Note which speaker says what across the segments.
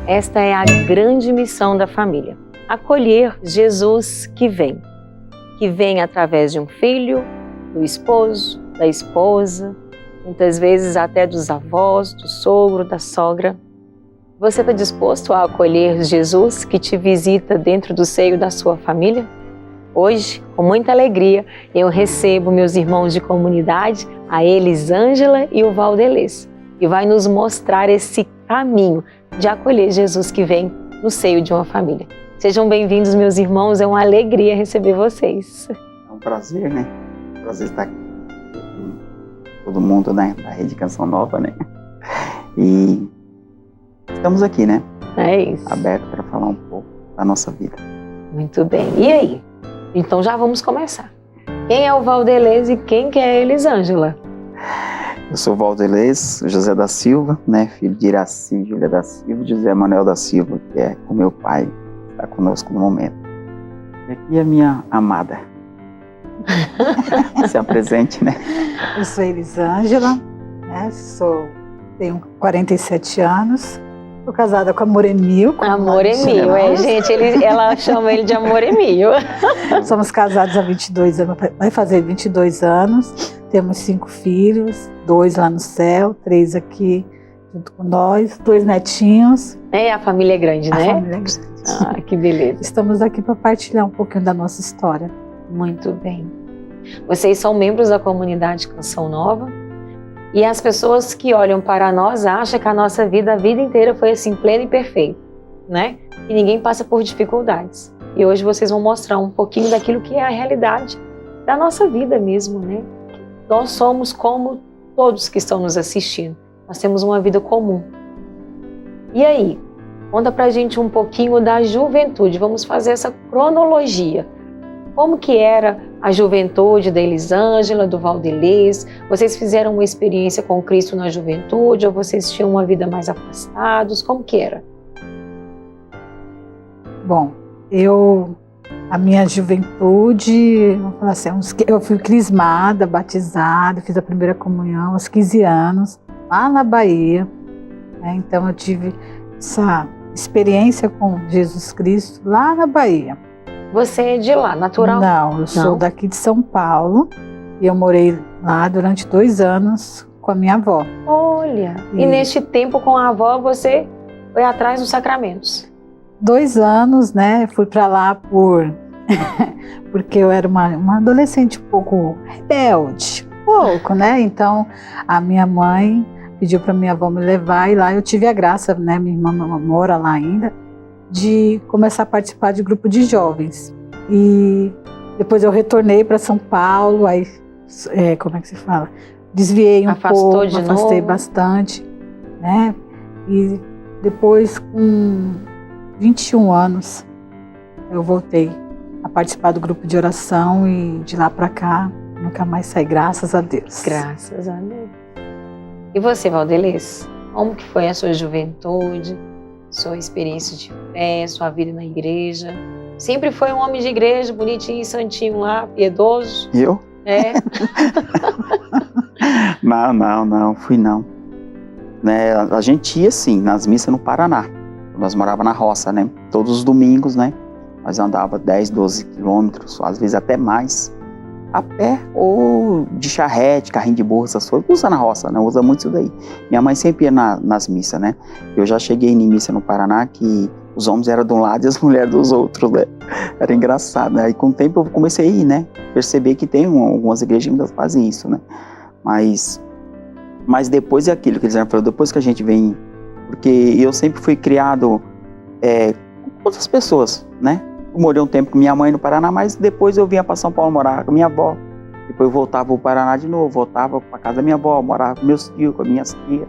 Speaker 1: Esta é a grande missão da família: acolher Jesus que vem através de um filho, do esposo, da esposa, muitas vezes até dos avós, do sogro, da sogra. Você está disposto a acolher Jesus que te visita dentro do seio da sua família? Hoje, com muita alegria, eu recebo meus irmãos de comunidade, a Elisângela e o Valdelês, que vai nos mostrar esse caminho de acolher Jesus que vem no seio de uma família. Sejam bem-vindos, meus irmãos, é uma alegria receber vocês.
Speaker 2: É um prazer, né? Prazer estar aqui com todo mundo, né? Da Rede Canção Nova, né? E estamos aqui, né?
Speaker 1: É isso.
Speaker 2: Aberto para falar um pouco da nossa vida.
Speaker 1: Muito bem. E aí? Então já vamos começar. Quem é o Valdelês e quem que é a Elisângela?
Speaker 2: Eu sou o Valdelês José da Silva, né? Filho de Iraci Júlia da Silva, José Manuel da Silva, que é o meu pai, está conosco no momento. E aqui é a minha amada. Se apresente, né?
Speaker 3: Eu sou Elisângela, né? Tenho 47 anos, sou casada com Amor Emil.
Speaker 1: Amor Emil, gente, ela chama ele de Amor Emil.
Speaker 3: Somos casados há 22 anos, vai fazer 22 anos, temos 5 filhos, 2 lá no céu, 3 aqui junto com nós, 2 netinhos.
Speaker 1: A família é grande, né?
Speaker 3: A família é grande.
Speaker 1: Ah, que beleza.
Speaker 3: Estamos aqui para partilhar um pouquinho da nossa história.
Speaker 1: Muito bem. Vocês são membros da comunidade Canção Nova e as pessoas que olham para nós acham que a nossa vida, a vida inteira foi assim, plena e perfeita, né? E ninguém passa por dificuldades. E hoje vocês vão mostrar um pouquinho daquilo que é a realidade da nossa vida mesmo, né? Nós somos como todos que estão nos assistindo. Nós temos uma vida comum. E aí? Conta pra gente um pouquinho da juventude. Vamos fazer essa cronologia. Como que era a juventude da Elisângela, do Valdelês? Vocês fizeram uma experiência com Cristo na juventude ou vocês tinham uma vida mais afastados? Como que era?
Speaker 3: Bom, a minha juventude, vamos falar assim, eu fui crismada, batizada, fiz a primeira comunhão aos 15 anos, lá na Bahia, né? Então eu tive essa experiência com Jesus Cristo lá na Bahia.
Speaker 1: Você é de lá, natural?
Speaker 3: Não, eu sou daqui de São Paulo e eu morei lá durante 2 anos com a minha avó.
Speaker 1: Olha, e neste tempo com a avó você foi atrás dos sacramentos?
Speaker 3: 2 anos, né? Fui para lá porque eu era uma adolescente um pouco rebelde, né? Então a minha mãe pediu para minha avó me levar e lá eu tive a graça, né? Minha irmã mora lá ainda, de começar a participar de grupo de jovens. E depois eu retornei para São Paulo, aí, como é que se fala? Desviei um pouco, afastei bastante, né? E depois, com 21 anos, eu voltei a participar do grupo de oração e de lá para cá, nunca mais saí, graças a Deus.
Speaker 1: Graças a Deus. E você, Valdelês? Como que foi a sua juventude? Sua experiência de fé, sua vida na igreja? Sempre foi um homem de igreja, bonitinho, santinho lá, piedoso?
Speaker 2: Eu?
Speaker 1: É.
Speaker 2: Não, fui não. Né, a gente ia sim, nas missas no Paraná. Nós morávamos na roça, né? Todos os domingos, né? Nós andava 10, 12 quilômetros, às vezes até mais, a pé ou de charrete, carrinho de burro, essas coisas. Usa na roça, né? Usa muito isso daí. Minha mãe sempre ia nas missas, né? Eu já cheguei em missa no Paraná que os homens eram de um lado e as mulheres dos outros, né? Era engraçado, né? Aí com o tempo eu comecei a ir, né? Perceber que tem algumas igrejas que ainda fazem isso, né? Mas depois é aquilo que eles falaram, depois que a gente vem... Porque eu sempre fui criado com outras pessoas, né? Eu morei um tempo com minha mãe no Paraná, mas depois eu vinha para São Paulo morar com minha avó. Depois eu voltava para o Paraná de novo, voltava para casa da minha avó, morava com meus tios, com minhas tias.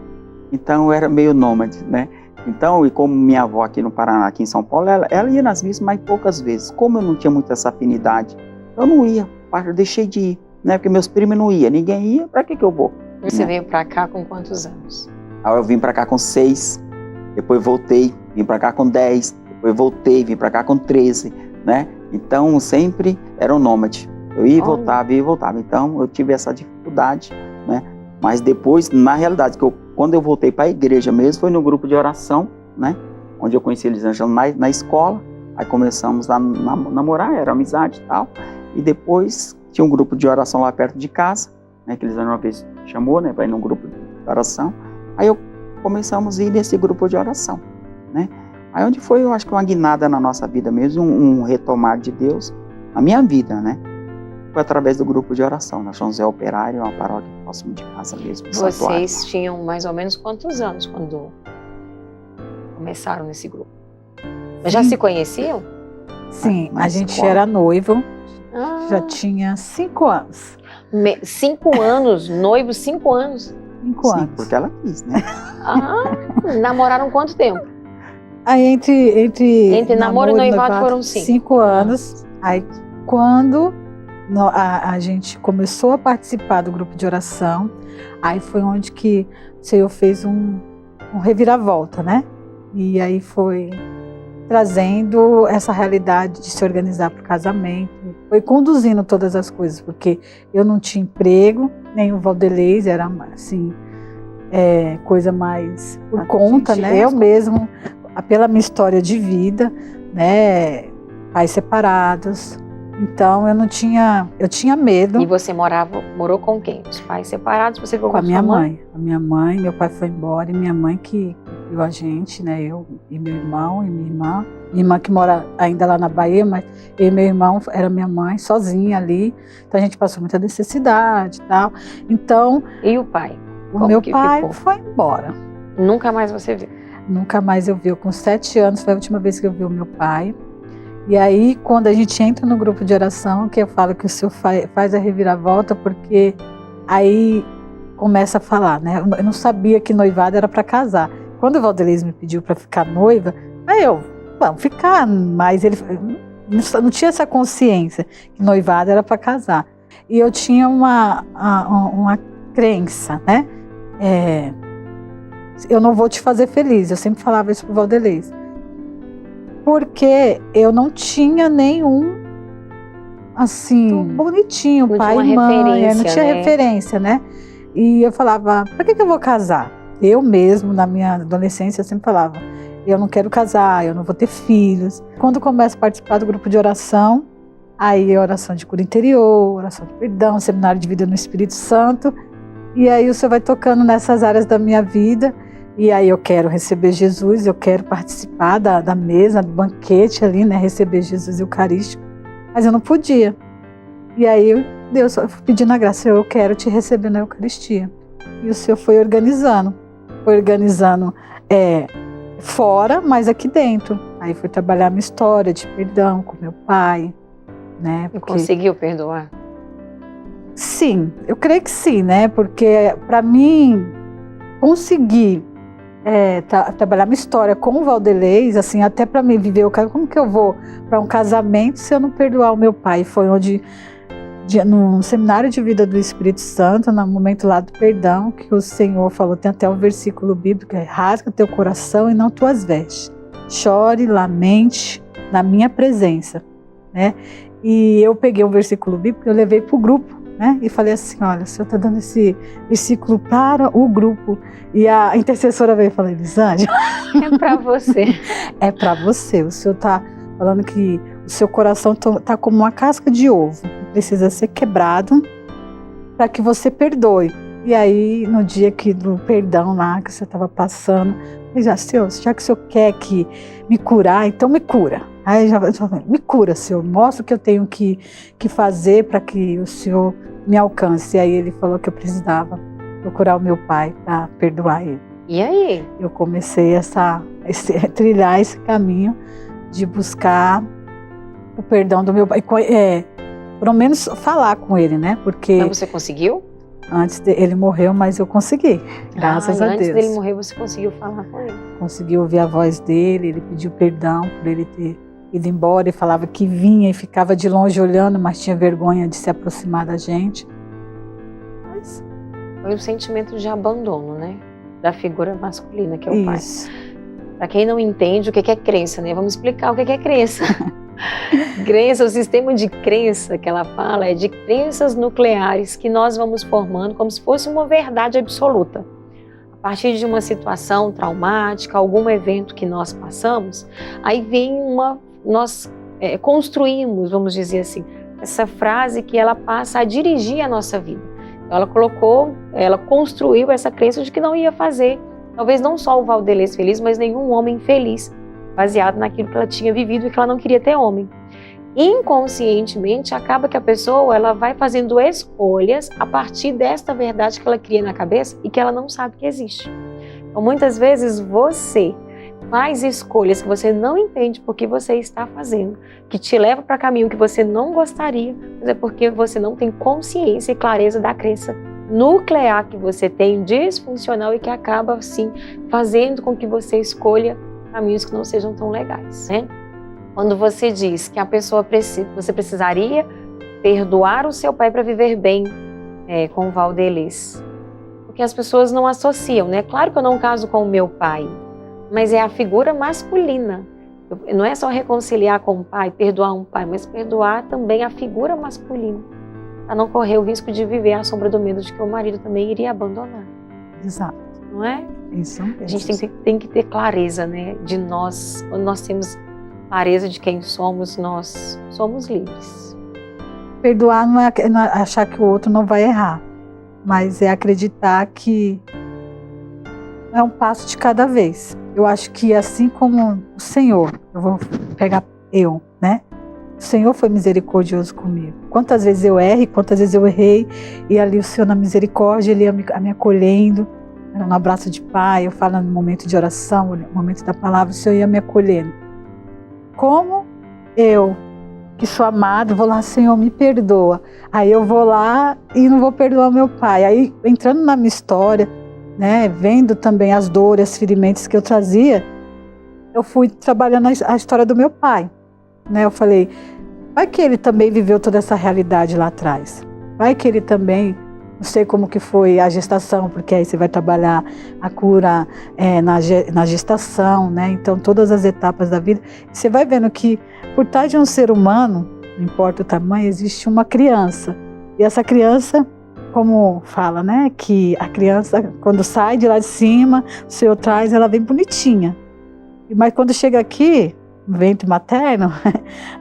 Speaker 2: Então eu era meio nômade, né? Então, e como minha avó aqui no Paraná, aqui em São Paulo, ela ia nas missas, mas poucas vezes. Como eu não tinha muita essa afinidade, eu não ia, eu deixei de ir, né? Porque meus primos não iam, ninguém ia, para que eu vou?
Speaker 1: Você veio para cá com quantos anos?
Speaker 2: Aí eu vim para cá com 6, depois voltei, vim para cá com 10, depois voltei, vim para cá com 13, né? Então, sempre era um nômade. Eu ia e voltava, ia e voltava. Então, eu tive essa dificuldade, né? Mas depois, na realidade, quando eu voltei para a igreja mesmo, foi no grupo de oração, né? onde eu conheci a Elisângela na escola. Aí começamos a namorar, era amizade e tal. E depois tinha um grupo de oração lá perto de casa, né, que Elisângela uma vez chamou, né, para ir num grupo de oração. Aí começamos a ir nesse grupo de oração, né. Aí onde foi, eu acho que uma guinada na nossa vida mesmo, um retomar de Deus na minha vida, né. Foi através do grupo de oração, na São José Operário, uma paróquia próximo de casa mesmo.
Speaker 1: Vocês tinham mais ou menos quantos anos quando começaram nesse grupo? Já se conheciam?
Speaker 3: Sim, a gente era noivo, já tinha 5 anos.
Speaker 1: 5 anos? Noivo, 5 anos?
Speaker 3: 5 anos.
Speaker 2: Sim, porque ela quis, né?
Speaker 1: Namoraram quanto tempo?
Speaker 3: Aí entre
Speaker 1: namoro e noivado foram 5
Speaker 3: anos. Aí quando a gente começou a participar do grupo de oração, aí foi onde que o Senhor fez um reviravolta, né? E aí foi trazendo essa realidade de se organizar para o casamento, foi conduzindo todas as coisas, porque eu não tinha emprego, nem o Valdelez, era assim, coisa mais por conta, né? Eu mesmo, pela minha história de vida, né? Pais separados, então eu tinha medo.
Speaker 1: E você morou com quem? Os pais separados? Você ficou
Speaker 3: com a minha mãe? A minha mãe, meu pai foi embora e minha mãe que criou a gente, né? Eu e meu irmão e minha irmã. Minha irmã que mora ainda lá na Bahia, mas eu e meu irmão era minha mãe sozinha ali. Então a gente passou muita necessidade e tal. Então.
Speaker 1: E o pai?
Speaker 3: O meu pai foi embora.
Speaker 1: Nunca mais você viu?
Speaker 3: Nunca mais eu vi. Com 7 anos foi a última vez que eu vi o meu pai. E aí, quando a gente entra no grupo de oração, que eu falo que o Senhor faz a reviravolta, porque aí começa a falar, né? Eu não sabia que noivado era para casar. Quando o Valdelez me pediu para ficar noiva, aí vamos ficar, mas ele não tinha essa consciência que noivado era para casar. E eu tinha uma crença, né? Eu não vou te fazer feliz, eu sempre falava isso pro Valdelez. Porque eu não tinha nenhum, assim, bonitinho,
Speaker 1: não
Speaker 3: pai e mãe, não tinha referência, né? E eu falava, pra que eu vou casar? Eu mesmo, na minha adolescência, eu sempre falava, eu não quero casar, eu não vou ter filhos. Quando começo a participar do grupo de oração, aí é oração de cura interior, oração de perdão, seminário de vida no Espírito Santo, e aí o Senhor vai tocando nessas áreas da minha vida. E aí eu quero receber Jesus, eu quero participar da mesa, do banquete ali, né? Receber Jesus Eucarístico. Mas eu não podia. E aí Deus pedindo a graça, eu quero te receber na Eucaristia. E o Senhor foi organizando fora, mas aqui dentro. Aí fui trabalhar a minha história de perdão com meu pai, né?
Speaker 1: Porque... Conseguiu perdoar?
Speaker 3: Sim, eu creio que sim, né? Porque para mim conseguir trabalhar minha história com o Valdelez, assim, até para mim viver o caso, como que eu vou para um casamento se eu não perdoar o meu pai? Foi onde, no seminário de vida do Espírito Santo, no momento lá do perdão, que o Senhor falou, tem até um versículo bíblico, rasga teu coração e não tuas vestes, chore, lamente na minha presença, né? E eu peguei um versículo bíblico, eu levei para o grupo, né? E falei assim, olha, o Senhor está dando esse versículo para o grupo. E a intercessora veio e falou, Elisângela,
Speaker 1: é para você.
Speaker 3: É para você. O Senhor está falando que o seu coração está como uma casca de ovo. Precisa ser quebrado para que você perdoe. E aí, no dia do perdão lá, que você estava passando, eu já, Senhor, já que o Senhor quer que me curar, então me cura. Aí já me cura, Senhor, mostra o que eu tenho que fazer para que o Senhor me alcance. E aí ele falou que eu precisava procurar o meu pai para perdoar ele.
Speaker 1: E aí?
Speaker 3: Eu comecei a trilhar esse caminho de buscar o perdão do meu pai. Pelo menos falar com ele, né? Porque...
Speaker 1: Mas você conseguiu?
Speaker 3: Antes ele morreu, mas eu consegui, graças a Deus.
Speaker 1: Antes dele morrer, você conseguiu falar com ele?
Speaker 3: Consegui ouvir a voz dele, ele pediu perdão por ele ter ido embora e falava que vinha e ficava de longe olhando, mas tinha vergonha de se aproximar da gente. Mas...
Speaker 1: foi um sentimento de abandono, né? Da figura masculina que é o pai. Para quem não entende o que é crença, né? Vamos explicar o que é crença. Crença, o sistema de crença que ela fala é de crenças nucleares que nós vamos formando como se fosse uma verdade absoluta. A partir de uma situação traumática, algum evento que nós passamos, aí vem nós construímos, vamos dizer assim, essa frase que ela passa a dirigir a nossa vida. Então, ela construiu essa crença de que não ia fazer, talvez não só o Valdelez feliz, mas nenhum homem feliz, baseado naquilo que ela tinha vivido e que ela não queria ter homem. Inconscientemente, acaba que a pessoa ela vai fazendo escolhas a partir desta verdade que ela cria na cabeça e que ela não sabe que existe. Então, muitas vezes, você faz escolhas que você não entende por que você está fazendo, que te leva para caminho que você não gostaria, mas é porque você não tem consciência e clareza da crença nuclear que você tem, disfuncional, e que acaba, assim, fazendo com que você escolha caminhos que não sejam tão legais, né? Quando você diz que você precisaria perdoar o seu pai para viver bem com o Valdelez, porque as pessoas não associam, né? Claro que eu não caso com o meu pai, mas é a figura masculina. Não é só reconciliar com o pai, perdoar um pai, mas perdoar também a figura masculina, para não correr o risco de viver à sombra do medo de que o marido também iria abandonar.
Speaker 3: Exato.
Speaker 1: Não é?
Speaker 3: Isso mesmo.
Speaker 1: A gente tem que ter clareza, né, de nós. Quando nós temos clareza de quem somos, nós somos livres.
Speaker 3: Perdoar não é achar que o outro não vai errar, mas é acreditar que é um passo de cada vez. Eu acho que assim como o Senhor, eu vou pegar né? O Senhor foi misericordioso comigo. Quantas vezes eu errei, quantas vezes eu errei, e ali o Senhor na misericórdia, Ele ia me acolhendo, no abraço de pai, eu falo no momento de oração, no momento da palavra, o Senhor ia me acolhendo. Como eu, que sou amado, vou lá, Senhor, me perdoa. Aí eu vou lá e não vou perdoar o meu pai. Aí, entrando na minha história, né, vendo também as dores, as ferimentos que eu trazia, eu fui trabalhando a história do meu pai. Né? Eu falei, vai que ele também viveu toda essa realidade lá atrás. Vai que ele também, não sei como que foi a gestação, porque aí você vai trabalhar a cura na gestação, né? Então todas as etapas da vida. Você vai vendo que por trás de um ser humano, não importa o tamanho, existe uma criança. E essa criança, como fala, né? Que a criança, quando sai de lá de cima, o Senhor traz, ela vem bonitinha. Mas quando chega aqui, no ventre materno,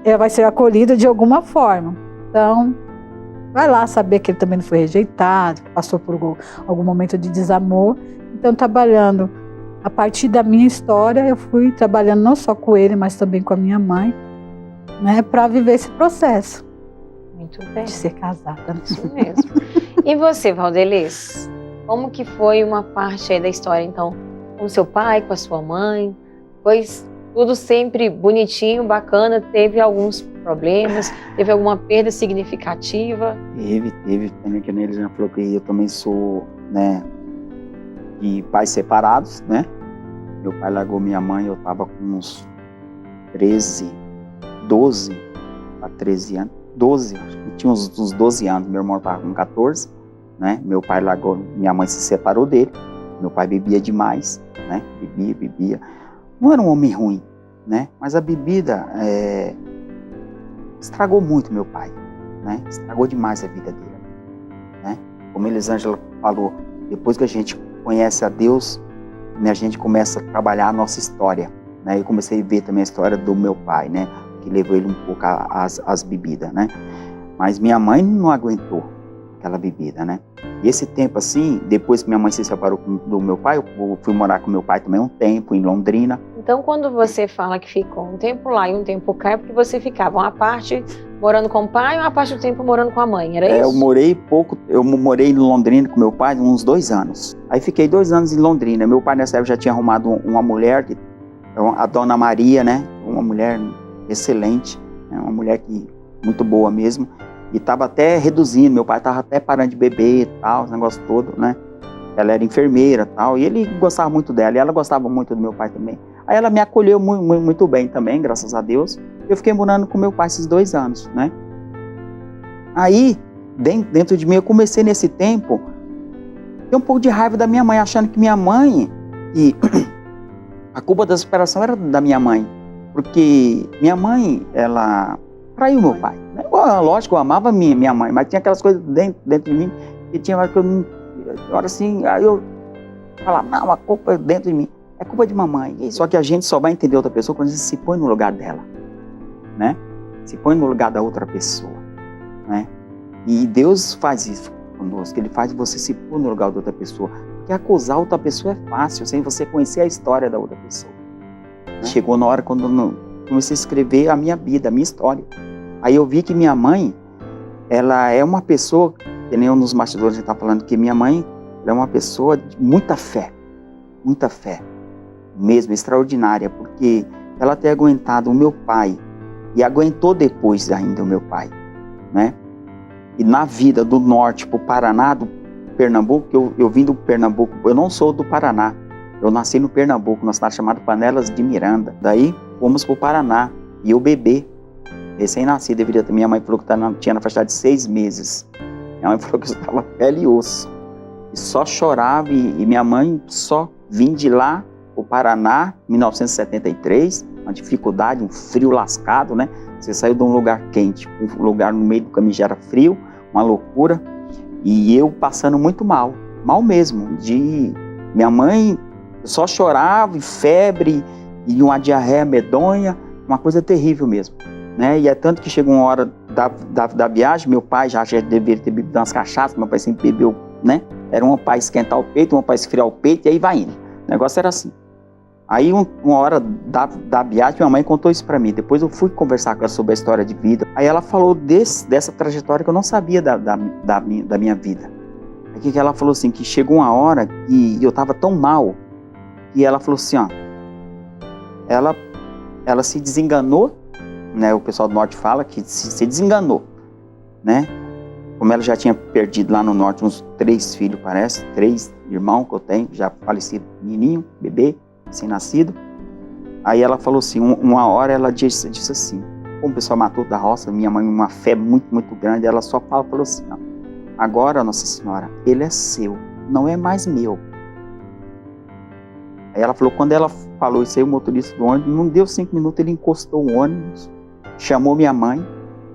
Speaker 3: ela vai ser acolhida de alguma forma. Então, vai lá saber que ele também não foi rejeitado, que passou por algum momento de desamor. Então, trabalhando a partir da minha história, eu fui trabalhando não só com ele, mas também com a minha mãe, né, para viver esse processo.
Speaker 1: Muito bem.
Speaker 3: De ser casada.
Speaker 1: Isso mesmo. E você, Valdelez? Como que foi uma parte aí da história, então, com o seu pai, com a sua mãe? Pois tudo sempre bonitinho, bacana, teve alguns problemas, teve alguma perda significativa?
Speaker 2: Teve também, que ele já falou que eu também sou, né, de pais separados, né? Meu pai largou minha mãe, eu estava com uns 12 para 13 anos, 12, acho que tinha uns 12 anos, meu irmão estava com 14, né? Meu pai largou, minha mãe se separou dele, meu pai bebia demais, né? Bebia. Não era um homem ruim, né? Mas a bebida estragou muito meu pai, né? Estragou demais a vida dele, né? Como Elisângela falou, depois que a gente conhece a Deus, né, a gente começa a trabalhar a nossa história, né? Eu comecei a ver também a história do meu pai, né? Que levou ele um pouco às bebidas, né? Mas minha mãe não aguentou aquela bebida, né? E esse tempo assim, depois que minha mãe se separou do meu pai, eu fui morar com meu pai também um tempo em Londrina.
Speaker 1: Então, quando você fala que ficou um tempo lá e um tempo cá, é porque você ficava uma parte morando com o pai e uma parte do tempo morando com a mãe, era isso?
Speaker 2: Eu morei em Londrina com meu pai uns 2 anos. Aí fiquei 2 anos em Londrina. Meu pai nessa época já tinha arrumado uma mulher, a Dona Maria, né? Uma mulher excelente, né? Uma mulher muito boa mesmo. E estava até reduzindo, meu pai estava até parando de beber e tal, esse negócio todo, né? Ela era enfermeira e tal, e ele gostava muito dela, e ela gostava muito do meu pai também. Aí ela me acolheu muito bem também, graças a Deus. Eu fiquei morando com meu pai esses 2 anos, né? Aí, dentro de mim, eu comecei nesse tempo, ter um pouco de raiva da minha mãe, achando que minha mãe, que a culpa da superação era da minha mãe. Porque minha mãe, ela traiu meu pai. Lógico, eu amava minha mãe, mas tinha aquelas coisas dentro de mim que tinha hora que eu não. Hora assim, aí eu falar, não, a culpa é dentro de mim. É culpa de mamãe. Só que a gente só vai entender outra pessoa quando a gente se põe no lugar dela, né? Se põe no lugar da outra pessoa, né? E Deus faz isso conosco. Ele faz você se pôr no lugar da outra pessoa. Porque acusar outra pessoa é fácil, sem você conhecer a história da outra pessoa. Né? Chegou na hora quando eu comecei a escrever a minha vida, a minha história. Aí eu vi que minha mãe, ela é uma pessoa, que nem nos bastidores a gente está falando, que minha mãe ela é uma pessoa de muita fé mesmo, extraordinária, porque ela tem aguentado o meu pai, e aguentou depois ainda o meu pai, né? E na vida do norte para o Paraná, do Pernambuco, eu vim do Pernambuco, eu não sou do Paraná, eu nasci no Pernambuco, numa cidade chamada Panelas de Miranda. Daí fomos para o Paraná, e eu bebê, recém-nascido, minha mãe falou que tinha na faixa de 6 meses. Minha mãe falou que eu estava pele e osso, e só chorava, e minha mãe só vim de lá, o Paraná, 1973, uma dificuldade, um frio lascado, né? Você saiu de um lugar quente, um lugar no meio do caminho já era frio, uma loucura, e eu passando muito mal mesmo, minha mãe só chorava, e febre, e uma diarreia medonha, uma coisa terrível mesmo, né? E é tanto que chegou uma hora da viagem, meu pai já deveria ter bebido umas cachaças, meu pai sempre bebeu, né? Era um pai esquentar o peito, um pai esfriar o peito, e aí vai indo. O negócio era assim. Aí, uma hora da viagem, minha mãe contou isso pra mim. Depois eu fui conversar com ela sobre a história de vida. Aí ela falou dessa trajetória que eu não sabia da minha vida. Aí que ela falou assim, que chegou uma hora que eu tava tão mal, que ela falou assim, ó, ela se desenganou, né? O pessoal do norte fala que se desenganou, né? Como ela já tinha perdido lá no norte uns 3 filhos, parece, 3 irmãos que eu tenho, já falecido, menininho, bebê, recém-nascido. Aí ela falou assim, uma hora ela disse assim, como o pessoal matou da roça, minha mãe, uma fé muito, muito grande, ela só falou assim, ó, agora, Nossa Senhora, ele é seu, não é mais meu. Aí ela falou, quando ela falou isso aí, o motorista do ônibus, não deu 5 minutos, ele encostou o ônibus, chamou minha mãe,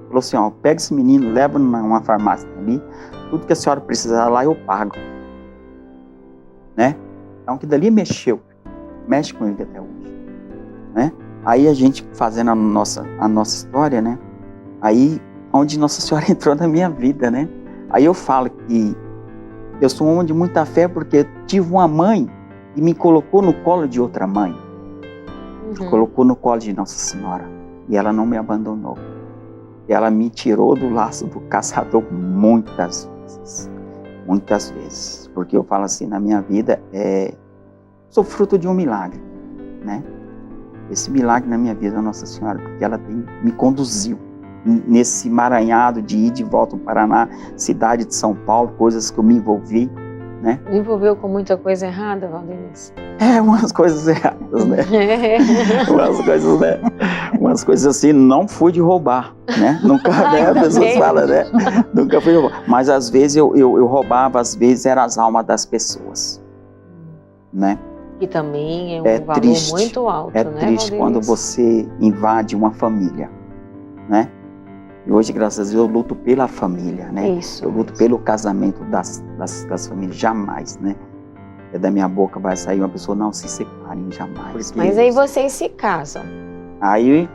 Speaker 2: falou assim, ó, pega esse menino, leva numa farmácia ali, tudo que a senhora precisar lá eu pago, né? Então que dali mexe com ele até hoje, né? Aí a gente fazendo a nossa história, né? Aí onde Nossa Senhora entrou na minha vida, né? Aí eu falo que eu sou um homem de muita fé porque tive uma mãe e me colocou no colo de outra mãe, colocou no colo de Nossa Senhora, e ela não me abandonou. E ela me tirou do laço do caçador muitas vezes, porque eu falo assim, na minha vida, sou fruto de um milagre, né? Esse milagre na minha vida, Nossa Senhora, porque ela me conduziu nesse emaranhado de ir de volta ao Paraná, cidade de São Paulo, coisas que eu me envolvi, né?
Speaker 1: Me envolveu com muita coisa errada, Valdeniz?
Speaker 2: Umas coisas erradas, né? Umas coisas assim, não fui de roubar, né? Nunca, né? As pessoas falam, né? Nunca fui de roubar. Mas às vezes eu roubava, às vezes eram as almas das pessoas, né?
Speaker 1: Que também é um valor triste, muito alto, né,
Speaker 2: triste quando você invade uma família, né? E hoje, graças a Deus, eu luto pela família, né? Eu luto pelo casamento das famílias, jamais, né? Da minha boca vai sair uma pessoa, não se separem, jamais.
Speaker 1: Mas aí vocês se casam.
Speaker 2: Aí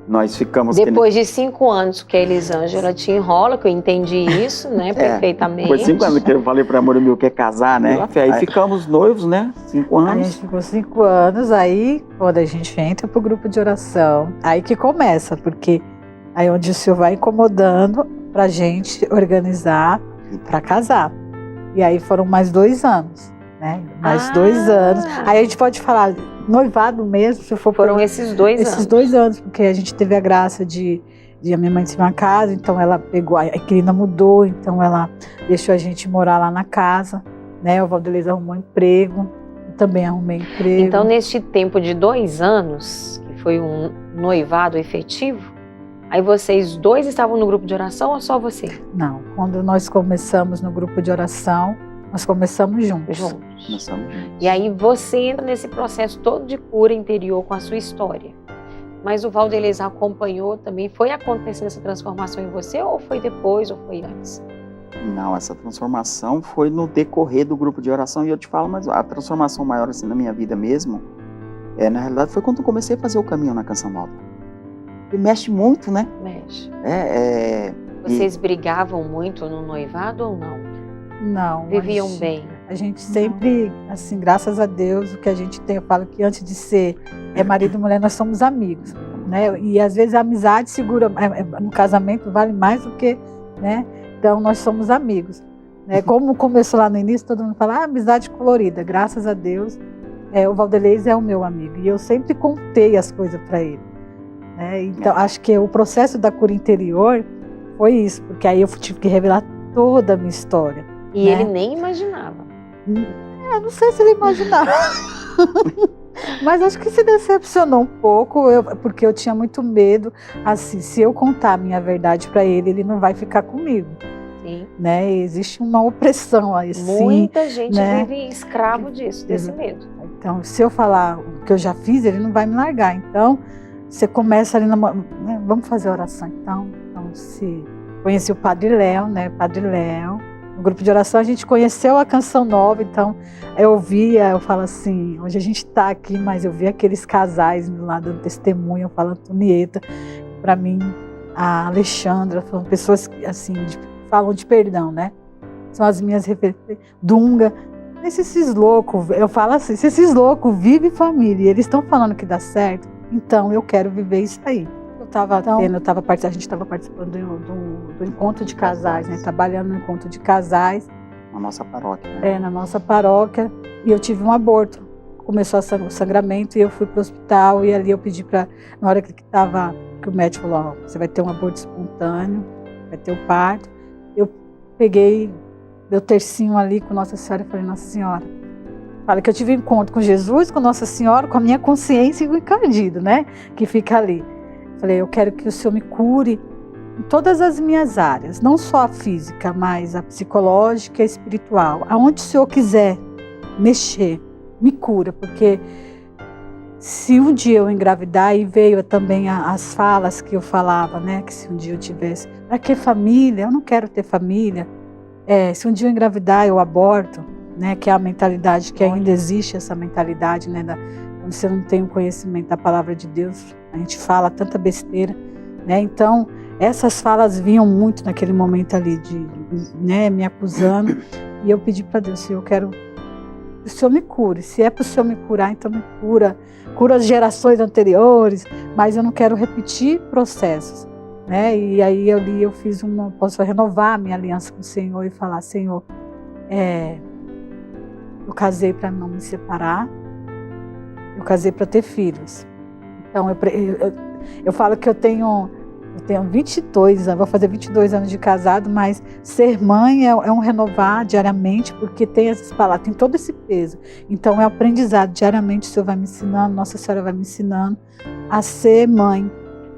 Speaker 2: nós ficamos...
Speaker 1: Depois de 5 anos que a Elisângela te enrola, que eu entendi isso, né, perfeitamente.
Speaker 2: Depois de 5 anos que eu falei para amor meu que é casar, né? Aí ficamos noivos, né? 5 anos.
Speaker 3: A gente ficou 5 anos, aí quando a gente entra pro grupo de oração, aí que começa, porque aí onde o senhor vai incomodando pra gente organizar para casar. E aí foram mais 2 anos, né? Mais 2 anos. Aí a gente pode falar noivado mesmo, se for...
Speaker 1: Foram esses 2 anos.
Speaker 3: Esses 2 anos, porque a gente teve a graça de a minha mãe ter uma casa, então ela pegou, a inquilina mudou, então ela deixou a gente morar lá na casa, né? O Valdelez arrumou emprego, eu também arrumei emprego.
Speaker 1: Então, neste tempo de 2 anos, que foi um noivado efetivo, aí vocês 2 estavam no grupo de oração ou só você?
Speaker 3: Não, quando nós começamos no grupo de oração, nós começamos juntos.
Speaker 1: E aí você entra nesse processo todo de cura interior com a sua história. Mas o Valdelez acompanhou também, foi acontecendo essa transformação em você ou foi depois ou foi antes?
Speaker 2: Não, essa transformação foi no decorrer do grupo de oração, e eu te falo, mas a transformação maior assim na minha vida mesmo, na realidade foi quando eu comecei a fazer o caminho na Canção Nova. E mexe muito, né?
Speaker 1: Mexe.
Speaker 2: Vocês
Speaker 1: brigavam muito no noivado ou não?
Speaker 3: Não.
Speaker 1: Viviam bem?
Speaker 3: A gente sempre, assim, graças a Deus, o que a gente tem, eu falo que antes de ser marido e mulher, nós somos amigos, né? E às vezes a amizade segura, no casamento vale mais do que, né? Então nós somos amigos, né? Como começou lá no início, todo mundo fala, amizade colorida, graças a Deus, o Valdelez é o meu amigo, e eu sempre contei as coisas para ele, né? Então acho que o processo da cura interior foi isso, porque aí eu tive que revelar toda a minha história.
Speaker 1: E ele nem imaginava.
Speaker 3: Não sei se ele imaginava. Mas acho que se decepcionou um pouco, porque eu tinha muito medo, assim, se eu contar a minha verdade para ele, ele não vai ficar comigo.
Speaker 1: Sim.
Speaker 3: Né? Existe uma opressão aí,
Speaker 1: muita gente,
Speaker 3: né?
Speaker 1: Vive escravo disso, desse medo.
Speaker 3: Então, se eu falar o que eu já fiz, ele não vai me largar. Então, você começa ali, né? Vamos fazer a oração. Então conheci o Padre Léo, né? Padre Léo. No grupo de oração a gente conheceu a Canção Nova, então eu falo assim, hoje a gente está aqui, mas eu vi aqueles casais lá dando testemunho, eu falo Antonieta, para mim, a Alexandra, são pessoas que assim, falam de perdão, né? São as minhas referências. Dunga, esses loucos, eu falo assim, se esses loucos vivem família e eles estão falando que dá certo, então eu quero viver isso aí. A gente estava participando do encontro de casais, né? Trabalhando no encontro de casais.
Speaker 2: Na nossa paróquia, né?
Speaker 3: Na nossa paróquia. E eu tive um aborto. Começou o sangramento e eu fui para o hospital. E ali eu pedi na hora que o médico falou, você vai ter um aborto espontâneo, vai ter o parto. Eu peguei meu tercinho ali com Nossa Senhora e falei, Nossa Senhora, fala que eu tive um encontro com Jesus, com Nossa Senhora, com a minha consciência encardida, né? Que fica ali. Falei, eu quero que o Senhor me cure em todas as minhas áreas, não só a física, mas a psicológica e a espiritual. Aonde o Senhor quiser mexer, me cura, porque se um dia eu engravidar, e veio também as falas que eu falava, né, que se um dia eu tivesse, para que família? Eu não quero ter família. Se um dia eu engravidar, eu aborto, né, que é a mentalidade que ainda existe, essa mentalidade, né, quando você não tem o conhecimento da palavra de Deus, a gente fala tanta besteira, né? Então, essas falas vinham muito naquele momento ali, né, me acusando, e eu pedi para Deus, eu quero que o Senhor me cure, se é para o Senhor me curar, então me cura as gerações anteriores, mas eu não quero repetir processos, né? E aí eu fiz posso renovar a minha aliança com o Senhor e falar, Senhor, eu casei para não me separar, eu casei para ter filhos. Então, eu falo que eu tenho 22 anos, vou fazer 22 anos de casado, mas ser mãe é um renovar diariamente, porque tem essas palavras, tem todo esse peso. Então, é um aprendizado. Diariamente o Senhor vai me ensinando, Nossa Senhora vai me ensinando a ser mãe.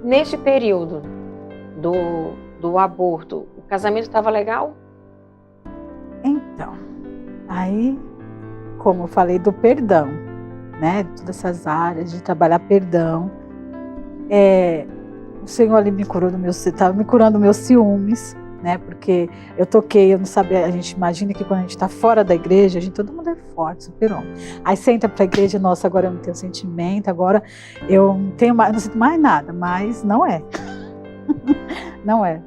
Speaker 1: Neste período do aborto, o casamento estava legal?
Speaker 3: Então, aí, como eu falei do perdão, né, todas essas áreas de trabalhar perdão, o Senhor ali me curou estava me curando meus ciúmes, né, porque eu não sabia, a gente imagina que quando a gente está fora da igreja, todo mundo é forte, super homem. Aí você entra para a igreja, nossa, agora eu não tenho sentimento, agora eu não sinto mais nada, mas não é. Não é.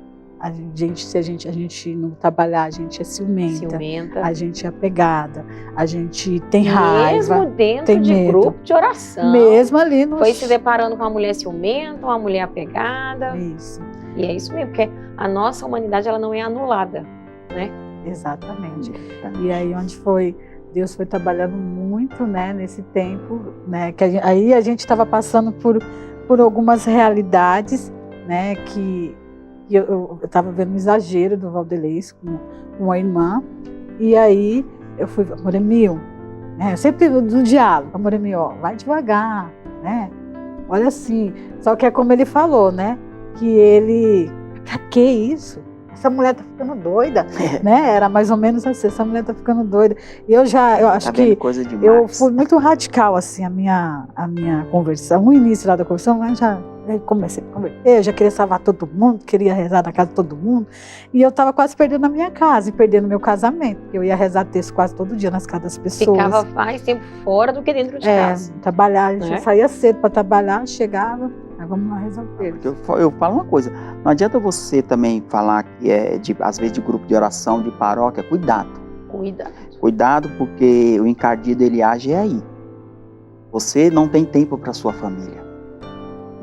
Speaker 3: Se a gente não trabalhar, a gente é ciumenta, a gente é apegada, a gente tem raiva.
Speaker 1: Mesmo dentro
Speaker 3: tem
Speaker 1: de
Speaker 3: medo.
Speaker 1: Grupo de oração.
Speaker 3: Mesmo ali no...
Speaker 1: Foi se deparando com uma mulher ciumenta, uma mulher apegada.
Speaker 3: Isso.
Speaker 1: E é isso mesmo, porque a nossa humanidade ela não é anulada, né?
Speaker 3: Exatamente. E aí Deus foi trabalhando muito, né, nesse tempo, né, que aí a gente estava passando por algumas realidades, né, que eu estava vendo um exagero do Valdelez com a irmã, e aí eu fui, Amoremil, né, eu sempre do diálogo, Amoremil, vai devagar, né, olha assim, só que é como ele falou, né, que pra que isso? Essa mulher tá ficando doida, né, era mais ou menos assim, essa mulher tá ficando doida, e eu acho que
Speaker 2: coisa demais.
Speaker 3: Eu fui muito radical, assim, a minha conversão, o início lá da conversão, mas Aí comecei a converter, eu já queria salvar todo mundo, queria rezar na casa de todo mundo. E eu estava quase perdendo a minha casa e perdendo meu casamento. Eu ia rezar texto quase todo dia nas casas das pessoas.
Speaker 1: Ficava mais tempo fora do que dentro de casa.
Speaker 3: Trabalhar,
Speaker 1: Né?
Speaker 3: eu saía cedo para trabalhar, chegava, aí vamos lá rezar o texto.
Speaker 2: Eu falo uma coisa, não adianta você também falar que às vezes de grupo de oração, de paróquia, cuidado. Cuidado, porque o encardido ele age aí. Você não tem tempo para sua família,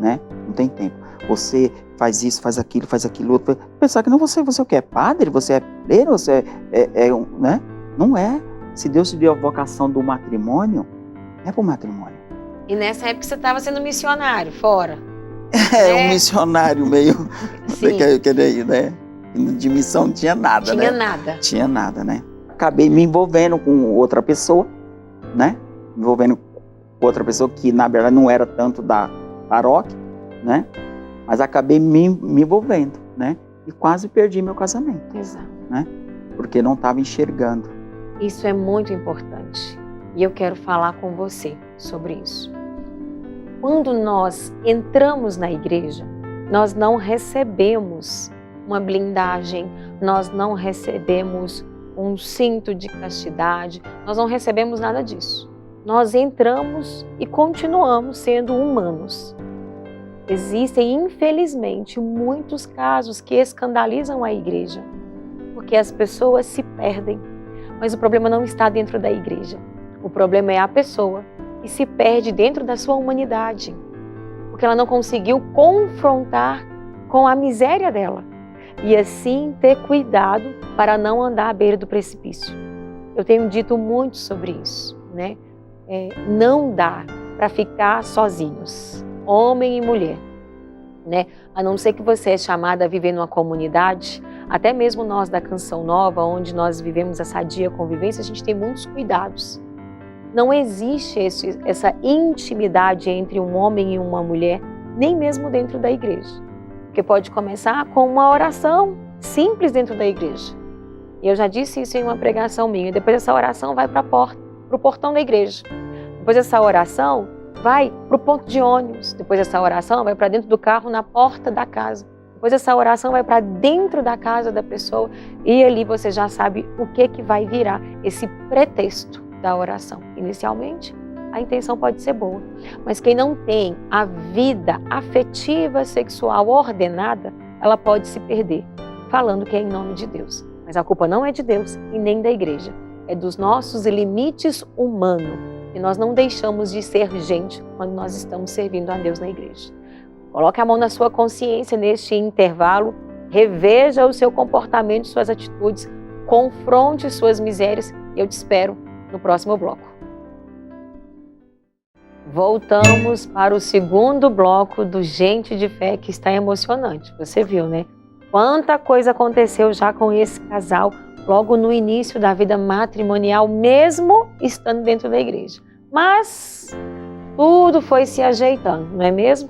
Speaker 2: né? Não tem tempo. Você faz isso, faz aquilo outro. Pensar que não você o que é padre, você é pedreiro, você né? Não é. Se Deus te deu a vocação do matrimônio, é para o matrimônio.
Speaker 1: E nessa época você estava sendo missionário, fora.
Speaker 2: Um missionário meio,
Speaker 1: Sim.
Speaker 2: né? De missão não tinha nada,
Speaker 1: Tinha
Speaker 2: né?
Speaker 1: nada.
Speaker 2: Tinha nada, né? Acabei me envolvendo com outra pessoa, né? Me envolvendo com outra pessoa que, na verdade, não era tanto da paróquia, né? Mas acabei me envolvendo, né? E quase perdi meu casamento.
Speaker 1: Exato.
Speaker 2: Né? Porque não estava enxergando.
Speaker 1: Isso é muito importante. E eu quero falar com você sobre isso. Quando nós entramos na igreja, nós não recebemos uma blindagem, nós não recebemos um cinto de castidade, nós não recebemos nada disso. Nós entramos e continuamos sendo humanos. Existem, infelizmente, muitos casos que escandalizam a igreja, porque as pessoas se perdem. Mas o problema não está dentro da igreja. O problema é a pessoa que se perde dentro da sua humanidade, porque ela não conseguiu confrontar com a miséria dela e assim ter cuidado para não andar à beira do precipício. Eu tenho dito muito sobre isso, né? Não dá para ficar sozinhos, homem e mulher, né? A não ser que você é chamada a viver numa comunidade. Até mesmo nós da Canção Nova, onde nós vivemos a sadia convivência, a gente tem muitos cuidados. Não existe essa intimidade entre um homem e uma mulher, nem mesmo dentro da igreja. Porque pode começar com uma oração simples dentro da igreja. E eu já disse isso em uma pregação minha. Depois essa oração vai para o portão da igreja. Depois essa oração vai para o ponto de ônibus. Depois essa oração vai para dentro do carro, na porta da casa. Depois essa oração vai para dentro da casa da pessoa e ali você já sabe o que vai virar esse pretexto da oração. Inicialmente, a intenção pode ser boa, mas quem não tem a vida afetiva sexual ordenada, ela pode se perder, falando que é em nome de Deus. Mas a culpa não é de Deus e nem da igreja, é dos nossos limites humanos, e nós não deixamos de ser gente quando nós estamos servindo a Deus na igreja. Coloque a mão na sua consciência neste intervalo, reveja o seu comportamento, suas atitudes, confronte suas misérias e eu te espero no próximo bloco. Voltamos para o segundo bloco do Gente de Fé, que está emocionante. Você viu, né? Quanta coisa aconteceu já com esse casal logo no início da vida matrimonial, mesmo estando dentro da igreja. Mas tudo foi se ajeitando, não é mesmo?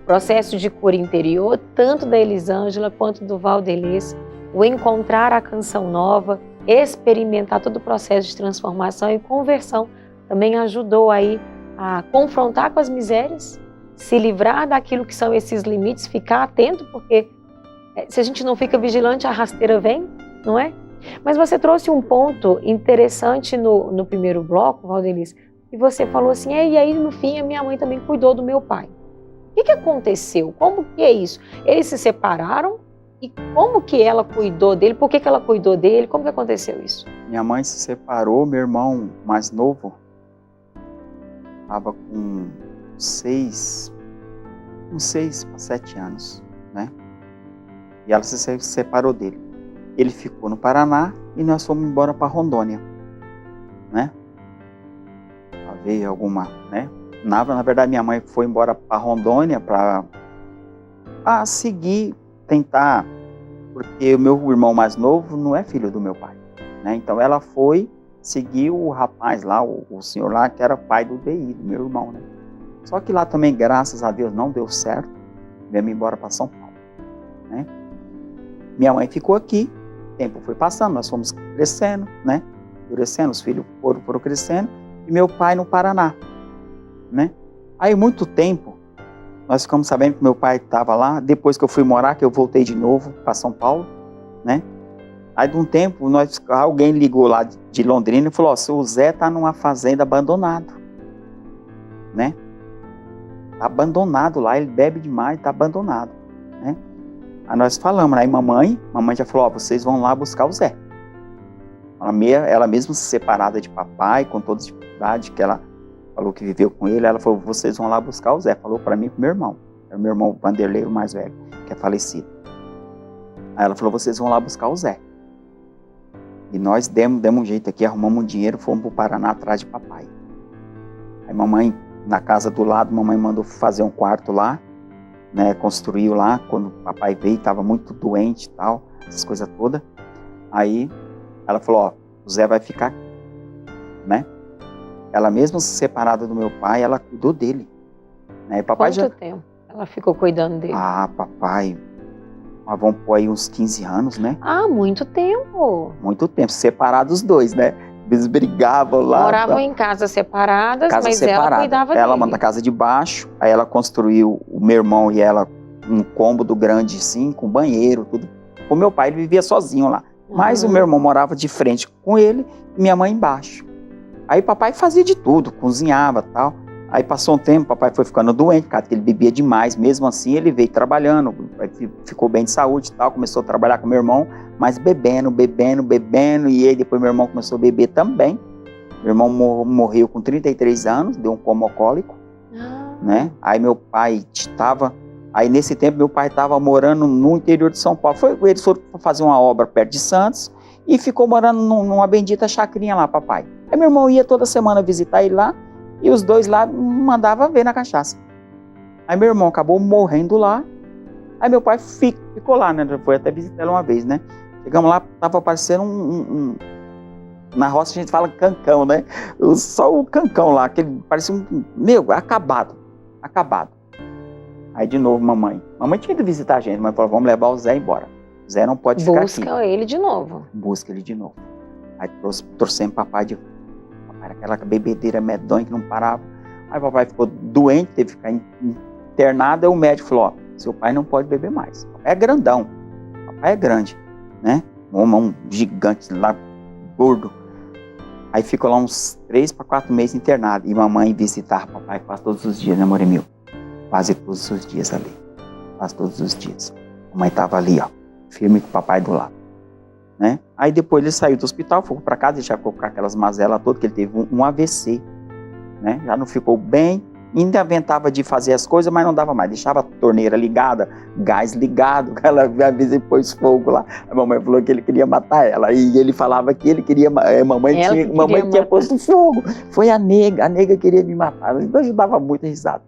Speaker 1: Processo de cura interior, tanto da Elisângela quanto do Valdelês, o encontrar a Canção Nova, experimentar todo o processo de transformação e conversão, também ajudou aí a confrontar com as misérias, se livrar daquilo que são esses limites, ficar atento, porque se a gente não fica vigilante, a rasteira vem, não é? Mas você trouxe um ponto interessante no primeiro bloco, Valdelês, e você falou assim, e aí no fim a minha mãe também cuidou do meu pai. O que aconteceu? Como que é isso? Eles se separaram e como que ela cuidou dele? Por que ela cuidou dele? Como que aconteceu isso?
Speaker 2: Minha mãe se separou, meu irmão mais novo estava com 6 para 7 anos, né? E ela se separou dele. Ele ficou no Paraná e nós fomos embora para Rondônia, né? Veio alguma, né? Na verdade, minha mãe foi embora para Rondônia para seguir, tentar, porque o meu irmão mais novo não é filho do meu pai, né? Então ela foi seguir o rapaz lá, o senhor lá, que era pai do DI, do meu irmão, né? Só que lá também, graças a Deus, não deu certo. Viemos embora para São Paulo, né? Minha mãe ficou aqui, o tempo foi passando, nós fomos crescendo, né? Crescendo, os filhos foram crescendo, e meu pai no Paraná, né? Aí, muito tempo, Nós ficamos sabendo que meu pai estava lá. Depois que eu fui morar, que eu voltei de novo para São Paulo, né? Aí de um tempo, alguém ligou lá de Londrina e falou, o Zé tá numa fazenda abandonado, né? Tá abandonado lá, ele bebe demais, tá abandonado, né? Aí nós falamos, aí mamãe já falou, vocês vão lá buscar o Zé. Ela mesmo separada de papai, com toda a dificuldade que ela falou que viveu com ele, ela falou, vocês vão lá buscar o Zé. Falou para mim e pro meu irmão. É o meu irmão Vanderlei, o mais velho, que é falecido. Aí ela falou, vocês vão lá buscar o Zé. E nós demos um jeito aqui, arrumamos um dinheiro, fomos pro Paraná atrás de papai. Aí mamãe, na casa do lado, mamãe mandou fazer um quarto lá, né, construiu lá. Quando o papai veio, estava muito doente e tal, essas coisas todas. Aí ela falou, o Zé vai ficar aqui, né? Ela mesmo separada do meu pai, ela cuidou dele. Né? Papai
Speaker 1: Quanto tempo ela ficou cuidando dele?
Speaker 2: Papai, nós vamos pôr aí uns 15 anos, né?
Speaker 1: Muito tempo.
Speaker 2: Muito tempo, separados os dois, né? Eles brigavam lá.
Speaker 1: Moravam em casas separadas, mas ela cuidava dele.
Speaker 2: Ela manda a casa de baixo, aí ela construiu, o meu irmão e ela, um cômodo grande assim, com banheiro, tudo. O meu pai, ele vivia sozinho lá. Mas o meu irmão morava de frente com ele e minha mãe embaixo. Aí papai fazia de tudo, cozinhava e tal. Aí passou um tempo, papai foi ficando doente, porque ele bebia demais. Mesmo assim, ele veio trabalhando, ficou bem de saúde e tal, começou a trabalhar com meu irmão, mas bebendo, e aí depois meu irmão começou a beber também. Meu irmão morreu com 33 anos, deu um coma alcoólico, né? Aí meu pai aí nesse tempo meu pai estava morando no interior de São Paulo. Eles foram fazer uma obra perto de Santos e ficou morando numa bendita chacrinha lá, papai. Aí meu irmão ia toda semana visitar ele lá, e os dois lá mandavam ver na cachaça. Aí meu irmão acabou morrendo lá. Aí meu pai ficou lá, né? Foi até visitar ele uma vez, né? Chegamos lá, tava aparecendo na roça a gente fala cancão, né? Só o cancão lá, aquele parecia acabado. Aí de novo mamãe tinha ido visitar a gente, mas falou, vamos levar o Zé embora. O Zé não pode ficar aqui.
Speaker 1: Busca ele de novo.
Speaker 2: Aí trouxemos papai de volta. Aquela bebedeira medonha que não parava. Aí o papai ficou doente, teve que ficar internado. Aí o médico falou, seu pai não pode beber mais. O papai é grandão, papai é grande, né? Um gigante lá, gordo. Aí ficou lá uns 3 para 4 meses internado. E mamãe visitava papai quase todos os dias, né, Moremil? Quase todos os dias ali. Quase todos os dias. A mãe estava ali, ó, firme com o papai do lado. Né? Aí depois ele saiu do hospital, foi para casa, já ficou com aquelas mazelas todas, que ele teve um AVC, né? Já não ficou bem, ainda inventava de fazer as coisas, mas não dava mais, deixava a torneira ligada, gás ligado, ela às vezes pôs fogo lá, a mamãe falou que ele queria matar ela, e ele falava que ele queria, mamãe tinha posto fogo, foi a nega queria me matar, então eu dava muita risada,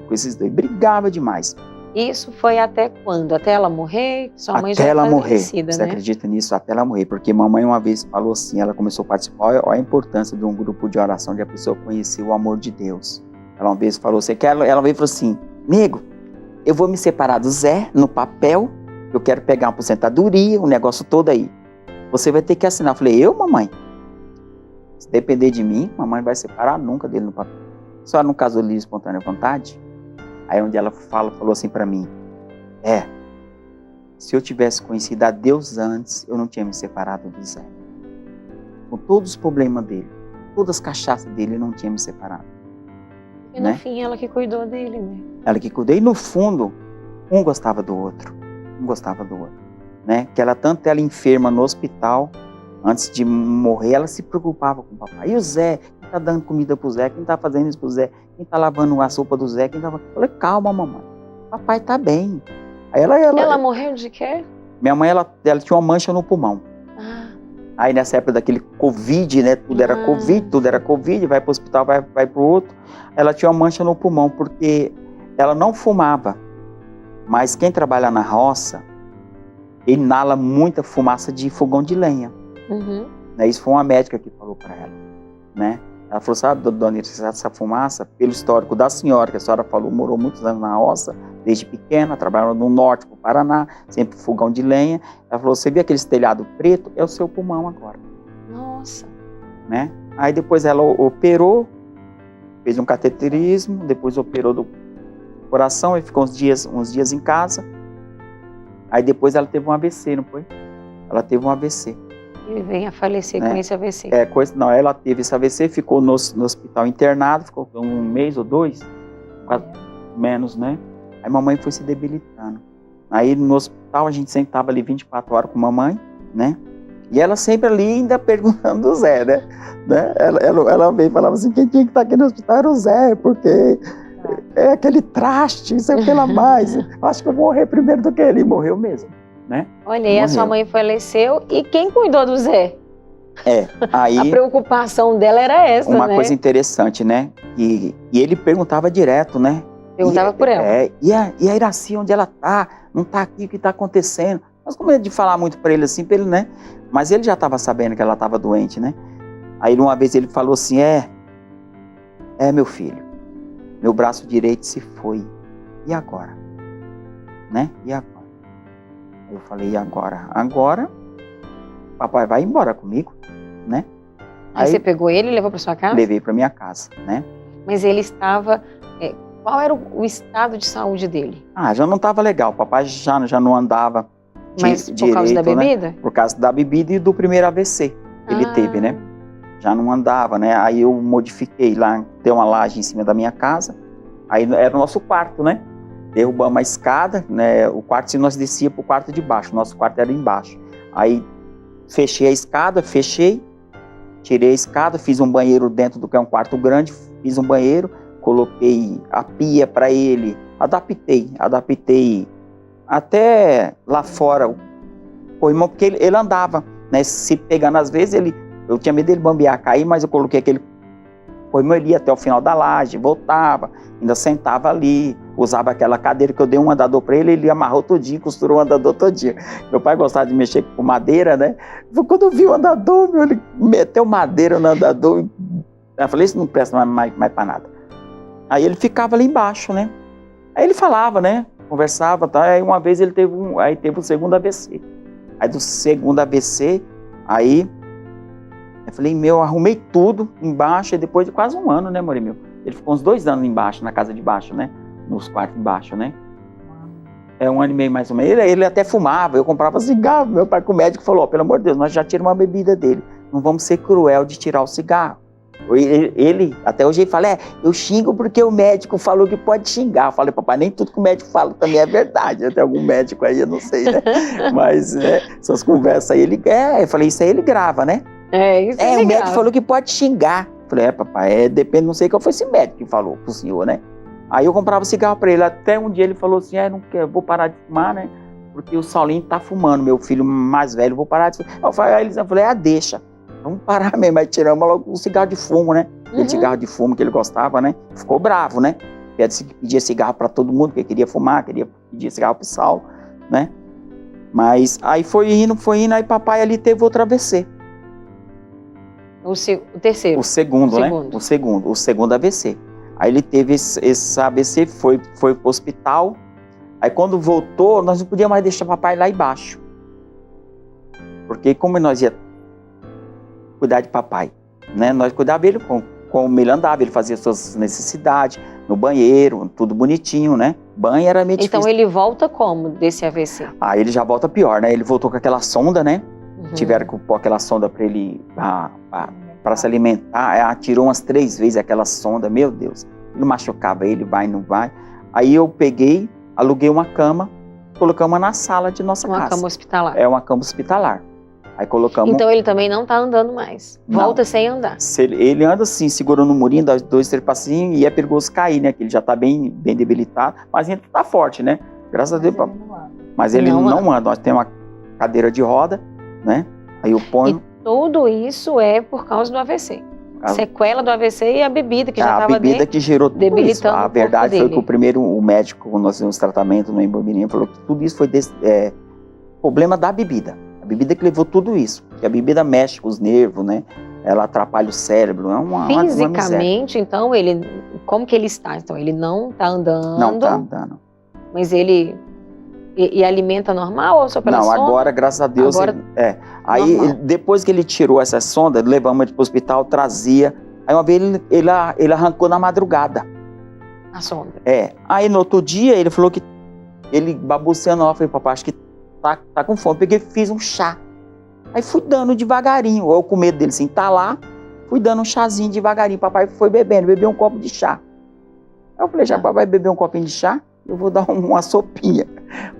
Speaker 2: com esses dois, brigava demais.
Speaker 1: Isso foi até quando? Até ela morrer? Sua mãe já
Speaker 2: ela morrer.
Speaker 1: Falecida,
Speaker 2: Você
Speaker 1: né?
Speaker 2: acredita nisso? Até ela morrer. Porque mamãe uma vez falou assim, ela começou a participar, olha a importância de um grupo de oração, de a pessoa conhecer o amor de Deus. Ela uma vez falou, ela veio e falou assim, nego, eu vou me separar do Zé no papel, eu quero pegar uma aposentadoria, um negócio todo aí. Você vai ter que assinar. Eu falei, mamãe? Se depender de mim, mamãe não vai separar nunca dele no papel. Só no caso de livre espontânea vontade. Aí onde ela falou assim para mim, se eu tivesse conhecido a Deus antes, eu não tinha me separado do Zé. Com todos os problemas dele, todas as cachaças dele, eu não tinha me separado.
Speaker 1: E no fim, ela que cuidou dele, né?
Speaker 2: Ela que cuidou. E no fundo, um gostava do outro. Né? Que ela enferma no hospital, antes de morrer, ela se preocupava com o papai. E o Zé? Quem tá dando comida pro Zé? Quem tá fazendo isso pro Zé? Quem tá lavando a sopa do Zé? Eu falei, calma, mamãe. Papai tá bem. Aí ela
Speaker 1: morreu de quê?
Speaker 2: Minha mãe, ela tinha uma mancha no pulmão. Aí nessa época daquele Covid, né? Tudo era Covid, vai pro hospital, vai pro outro. Ela tinha uma mancha no pulmão, porque ela não fumava. Mas quem trabalha na roça, inala muita fumaça de fogão de lenha. Né? Isso foi uma médica que falou para ela, né? Ela falou, sabe, dona Iris, essa fumaça, pelo histórico da senhora, que a senhora falou, morou muitos anos na roça, desde pequena, trabalhou no norte, no Paraná, sempre fogão de lenha. Ela falou, você viu aquele telhado preto? É o seu pulmão agora.
Speaker 1: Nossa.
Speaker 2: Né? Aí depois ela operou, fez um cateterismo, depois operou coração, e ficou uns dias em casa. Aí depois ela teve um AVC, não foi? Ela teve um AVC.
Speaker 1: E vem a falecer com esse AVC.
Speaker 2: Ela teve esse AVC, ficou no hospital internado, ficou 1 mês ou 2, menos, né? Aí mamãe foi se debilitando. Aí no hospital a gente sempre estava ali 24 horas com mamãe, né? E ela sempre ali ainda perguntando do Zé, né? Ela veio e falava assim, quem tinha que estar aqui no hospital era o Zé, porque é aquele traste, sei o que lá mais. Acho que eu vou morrer primeiro do que ele. E morreu mesmo, né?
Speaker 1: Olha, e a sua mãe faleceu, e quem cuidou do Zé?
Speaker 2: Aí...
Speaker 1: A preocupação dela era essa,
Speaker 2: uma
Speaker 1: né?
Speaker 2: coisa interessante, né? E ele perguntava direto, né?
Speaker 1: Perguntava por ela.
Speaker 2: E a Iraci, onde ela tá? Não tá aqui, o que tá acontecendo? Mas com medo de falar muito pra ele assim, pra ele, né? Mas ele já tava sabendo que ela tava doente, né? Aí uma vez ele falou assim, meu filho, meu braço direito se foi. E agora? Né? E agora? Eu falei, e agora? Agora, papai vai embora comigo, né?
Speaker 1: Aí você pegou ele e levou pra sua casa?
Speaker 2: Levei pra minha casa, né?
Speaker 1: Mas ele estava... qual era o estado de saúde dele?
Speaker 2: Já não estava legal, papai já não andava.
Speaker 1: Mas por causa da bebida?
Speaker 2: Né? Por causa da bebida e do primeiro AVC que ele teve, né? Já não andava, né? Aí eu modifiquei lá, dei uma laje em cima da minha casa. Aí era o nosso quarto, né? Derrubamos a escada, né? O quarto, se nós descia pro quarto de baixo, o nosso quarto era embaixo. Aí fechei a escada, tirei a escada, fiz um banheiro dentro do que é um quarto grande, fiz um banheiro, coloquei a pia para ele, adaptei até lá fora o corrimão, porque ele andava, né? Se pegando às vezes, eu tinha medo dele bambear, cair, mas eu coloquei aquele corrimão, ele ia até o final da laje, voltava, ainda sentava ali, usava aquela cadeira que eu dei um andador para ele amarrou todinho, costurou o andador todinho. Meu pai gostava de mexer com madeira, né? Quando eu vi o andador, ele meteu madeira no andador, eu falei, isso não presta mais para nada. Aí ele ficava ali embaixo, né? Aí ele falava, né? Conversava, tá? Aí uma vez ele teve o segundo AVC. Aí do segundo AVC, aí eu falei, arrumei tudo embaixo, e depois de quase 1 ano, né, Morimil? Ele ficou uns 2 anos embaixo, na casa de baixo, né? Nos quartos embaixo, né? 1 ano e meio mais ou menos. Ele até fumava, eu comprava cigarro. Meu pai, com o médico, falou, pelo amor de Deus, nós já tiramos a bebida dele. Não vamos ser cruel de tirar o cigarro. Ele, até hoje ele fala, eu xingo porque o médico falou que pode xingar. Eu falei, papai, nem tudo que o médico fala também é verdade. Tem algum médico aí, eu não sei, né? Mas essas conversas aí, eu falei, isso aí ele grava, né? O médico falou que pode xingar. Eu falei, papai, depende, não sei qual foi esse médico que falou pro senhor, né? Aí eu comprava cigarro pra ele, até um dia ele falou assim, não quero, vou parar de fumar, né? Porque o Saulinho tá fumando, meu filho mais velho, vou parar de fumar. Eu falei, deixa. Vamos parar mesmo, aí tiramos logo um cigarro de fumo, né? Aquele cigarro de fumo que ele gostava, né? Ficou bravo, né? Pedia cigarro para todo mundo, que queria fumar, pedia cigarro pro Saulo, né? Mas aí foi indo, aí papai ali teve outro AVC.
Speaker 1: O terceiro?
Speaker 2: O segundo, né? O segundo AVC. Aí ele teve esse AVC, foi pro hospital. Aí quando voltou, nós não podíamos mais deixar papai lá embaixo. Porque como nós ia cuidar de papai, né? Nós cuidávamos dele como ele andava, ele fazia suas necessidades no banheiro, tudo bonitinho, né? Banho era meio difícil.
Speaker 1: Então ele volta como desse AVC?
Speaker 2: Ele já volta pior, né? Ele voltou com aquela sonda, né? Tiveram que pôr aquela sonda para ele para se alimentar. Tirou umas 3 vezes aquela sonda, meu Deus. Ele machucava ele, vai, não vai. Aí eu peguei, aluguei uma cama, colocamos na sala de nossa casa.
Speaker 1: Uma cama hospitalar.
Speaker 2: Uma cama hospitalar. Aí colocamos...
Speaker 1: Então ele também não tá andando mais. Volta sem andar.
Speaker 2: Ele anda assim, segurando no murinho, dá 2, 3 passinhos, e é perigoso cair, né? Que ele já tá bem debilitado, mas ainda tá forte, né? Graças a Deus. Mas ele não anda. Nós temos uma cadeira de roda, né? Aí eu ponho...
Speaker 1: E tudo isso é por causa do AVC. Sequela do AVC e a bebida que já estava
Speaker 2: A bebida que gerou tudo
Speaker 1: debilitando
Speaker 2: isso. A verdade foi que o primeiro, o médico, quando nós fizemos tratamento no Embobirinha, falou que tudo isso foi problema da bebida. A bebida que levou tudo isso. Porque a bebida mexe com os nervos, né? Ela atrapalha o cérebro.
Speaker 1: Fisicamente, então, como que ele está? Então, ele não está andando.
Speaker 2: Não está andando.
Speaker 1: Mas ele... E alimenta normal ou só pela sonda?
Speaker 2: Não, agora, graças a Deus, Aí, depois que ele tirou essa sonda, levamos ele para o hospital, trazia. Aí uma vez ele arrancou na madrugada.
Speaker 1: A sonda.
Speaker 2: Aí no outro dia ele falou que ele babuceando lá, eu falei, papai, acho que tá com fome. Peguei e fiz um chá. Aí fui dando devagarinho, eu com medo dele sentar lá, fui dando um chazinho devagarinho. Papai foi bebeu um copo de chá. Aí eu falei, já papai beber um copinho de chá, eu vou dar uma sopinha.